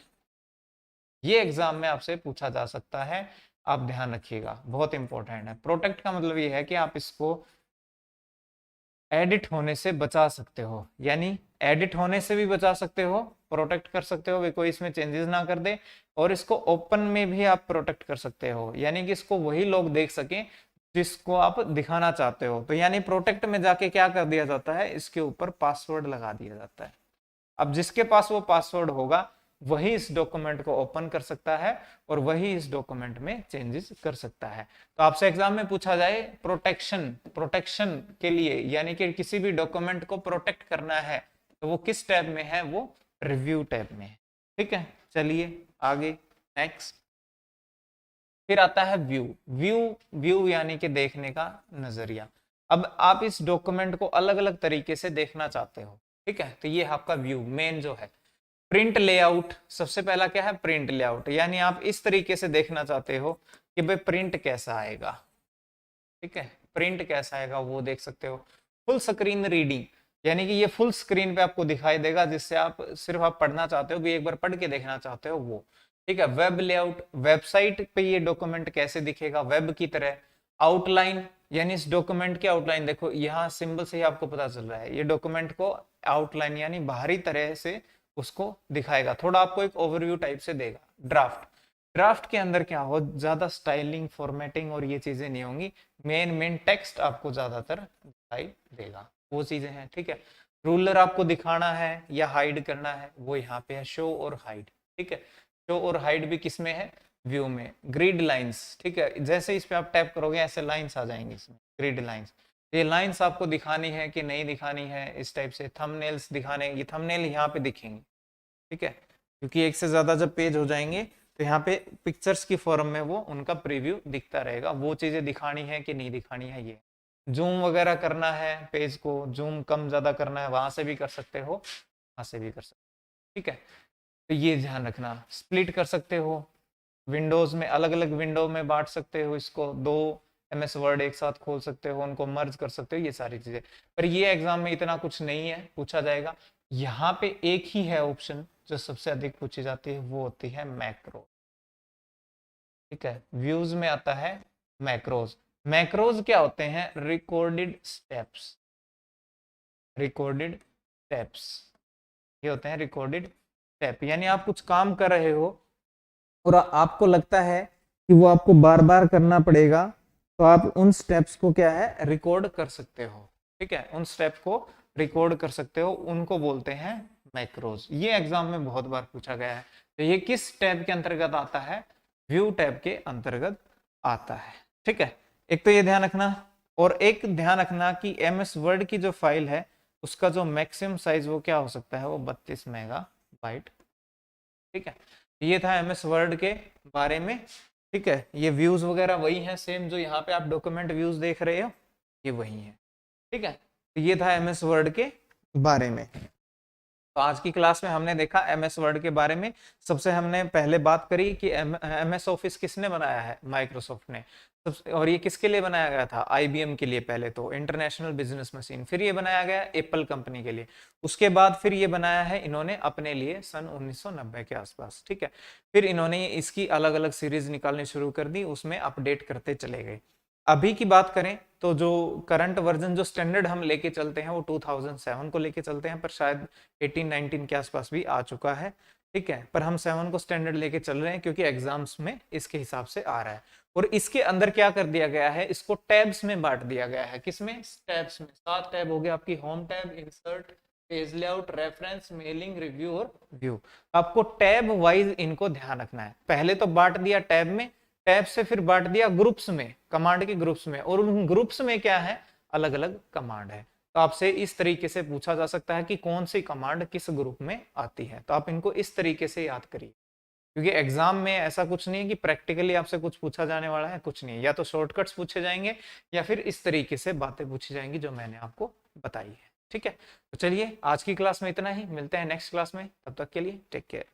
ये एग्जाम में आपसे पूछा जा सकता है, आप ध्यान रखिएगा, बहुत इंपॉर्टेंट है। प्रोटेक्ट का मतलब ये है कि आप इसको एडिट होने से बचा सकते हो, यानी एडिट होने से भी बचा सकते हो, प्रोटेक्ट कर सकते हो, वे कोई इसमें चेंजेस ना कर दे। और इसको ओपन में भी आप प्रोटेक्ट कर सकते हो, यानी कि इसको वही लोग देख सकें जिसको आप दिखाना चाहते हो। तो यानी प्रोटेक्ट में जाके क्या कर दिया जाता है, इसके ऊपर पासवर्ड लगा दिया जाता है। अब जिसके पास वो पासवर्ड होगा वही इस डॉक्यूमेंट को ओपन कर सकता है और वही इस डॉक्यूमेंट में चेंजेस कर सकता है। तो आपसे एग्जाम में पूछा जाए प्रोटेक्शन के लिए, यानी कि किसी भी डॉक्यूमेंट को प्रोटेक्ट करना है तो वो किस टैब में है, वो रिव्यू टैब में है, ठीक है। चलिए आगे नेक्स्ट। फिर आता है व्यू। व्यू यानी कि देखने का नजरिया। अब आप इस डॉक्यूमेंट को अलग अलग तरीके से देखना चाहते हो, ठीक है। तो ये आपका व्यू मेन जो है। प्रिंट लेआउट, सबसे पहला क्या है, प्रिंट लेआउट, यानी आप इस तरीके से देखना चाहते हो कि भाई प्रिंट कैसा आएगा, ठीक है। प्रिंट कैसा आएगा वो देख सकते हो। फुल स्क्रीन रीडिंग, यानी कि ये फुल स्क्रीन पे आपको दिखाई देगा, जिससे आप सिर्फ आप पढ़ना चाहते हो भी एक बार पढ़ के देखना चाहते हो वो, ठीक है। वेब लेआउट, वेबसाइट पे ये डॉक्यूमेंट कैसे दिखेगा वेब की तरह। आउटलाइन, यानी इस डॉक्यूमेंट की आउटलाइन, देखो यहाँ सिंबल से ही आपको पता चल रहा है, ये डॉक्यूमेंट को आउटलाइन यानी बाहरी तरह से उसको दिखाएगा, थोड़ा आपको एक ओवरव्यू टाइप से देगा। ड्राफ्ट, ड्राफ्ट के अंदर क्या हो, ज्यादा स्टाइलिंग फॉर्मेटिंग और ये चीजें नहीं होंगी, मेन टेक्स्ट आपको ज्यादातर दिखाई देगा, वो चीजें हैं, ठीक है। रूलर आपको दिखाना है या हाइड करना है, वो यहाँ पे है शो और हाइड, ठीक है। शो और हाइड भी किस में है, व्यू में। ग्रिड लाइंस, ठीक है, जैसे इस पे आप टैप करोगे ऐसे लाइंस आ जाएंगी इसमें, ग्रिड लाइंस। ये लाइंस आपको दिखानी है कि नहीं दिखानी है, इस टाइप से। थंबनेल्स दिखाने, ये थंबनेल यहाँ पे दिखेंगे, ठीक है, क्योंकि एक से ज्यादा जब पेज हो जाएंगे तो यहाँ पे पिक्चर्स की फॉर्म में वो उनका प्रीव्यू दिखता रहेगा, वो चीजें दिखानी है कि नहीं दिखानी है। ये जूम वगैरह करना है, पेज को जूम कम ज्यादा करना है, वहां से भी कर सकते हो, वहां से भी कर सकते हो, ठीक है। तो ये ध्यान रखना। स्प्लिट कर सकते हो, विंडोज में अलग अलग विंडो में बांट सकते हो इसको, दो MS वर्ड एक साथ खोल सकते हो, उनको मर्ज कर सकते हो, ये सारी चीजें। पर ये एग्जाम में इतना कुछ नहीं है पूछा जाएगा। यहाँ पे एक ही है ऑप्शन जो सबसे अधिक पूछी जाती है, वो होती है मैक्रो, ठीक है। व्यूज में आता है मैक्रोज। मैक्रोज क्या होते हैं, रिकॉर्डेड स्टेप्स, रिकॉर्डेड स्टेप्स, ये होते हैं रिकॉर्डेड स्टेप। यानी आप कुछ काम कर रहे हो और आपको लगता है कि वो आपको बार बार करना पड़ेगा, तो आप उन स्टेप्स को क्या है, रिकॉर्ड कर सकते हो, ठीक है। उन स्टेप को रिकॉर्ड कर सकते हो, उनको बोलते हैं मैक्रोज। ये एग्जाम में बहुत बार पूछा गया है। तो ये किस टैब के अंतर्गत आता है, व्यू टैब के अंतर्गत आता है, ठीक है। एक तो ये ध्यान रखना, और एक ध्यान रखना कि MS वर्ड की जो फाइल है उसका जो मैक्सिमम साइज वो क्या हो सकता है, वो 32 मेगाबाइट, ठीक है। ये था MS वर्ड के बारे में, ठीक है। ये व्यूज वगैरह वही हैं सेम, जो यहाँ पे आप डॉक्यूमेंट व्यूज देख रहे हो ये वही है, ठीक है। तो ये था MS वर्ड के बारे में। तो आज की क्लास में हमने देखा MS वर्ड के बारे में। सबसे हमने पहले बात करी कि MS ऑफिस किसने बनाया है, माइक्रोसॉफ्ट ने। और ये किसके लिए बनाया गया था, IBM के लिए, पहले तो इंटरनेशनल बिजनेस मशीन। फिर ये बनाया गया एप्पल कंपनी के लिए, उसके बाद फिर ये बनाया है इन्होंने अपने लिए सन 1990 के आसपास, ठीक है। फिर इन्होंने इसकी अलग अलग सीरीज निकालनी शुरू कर दी, उसमें अपडेट करते चले गए। अभी की बात करें तो जो करंट वर्जन, जो स्टैंडर्ड हम लेके चलते हैं वो 2007 को लेके चलते हैं, पर शायद 18-19 के आसपास भी आ चुका है, ठीक है। पर हम 7 को स्टैंडर्ड लेके चल रहे हैं क्योंकि एग्जाम्स में इसके हिसाब से आ रहा है। और इसके अंदर क्या कर दिया गया है, इसको टैब्स में बांट दिया गया है। किसमें, टैब्स में। 7 टैब हो गए आपकी, home tab, insert, page layout, reference, mailing, review और व्यू। आपको टैब वाइज इनको ध्यान रखना है। पहले तो बांट दिया टैब में, टैब से फिर बांट दिया ग्रुप्स में, कमांड के ग्रुप्स में, और उन ग्रुप्स में क्या है, अलग अलग कमांड है। तो आपसे इस तरीके से पूछा जा सकता है कि कौन सी कमांड किस ग्रुप में आती है, तो आप इनको इस तरीके से याद करिए, क्योंकि एग्जाम में ऐसा कुछ नहीं है कि प्रैक्टिकली आपसे कुछ पूछा जाने वाला है, कुछ नहीं है। या तो शॉर्टकट्स पूछे जाएंगे या फिर इस तरीके से बातें पूछी जाएंगी जो मैंने आपको बताई है, ठीक है, तो चलिए आज की क्लास में इतना ही, मिलते हैं नेक्स्ट क्लास में, तब तक के लिए टेक केयर।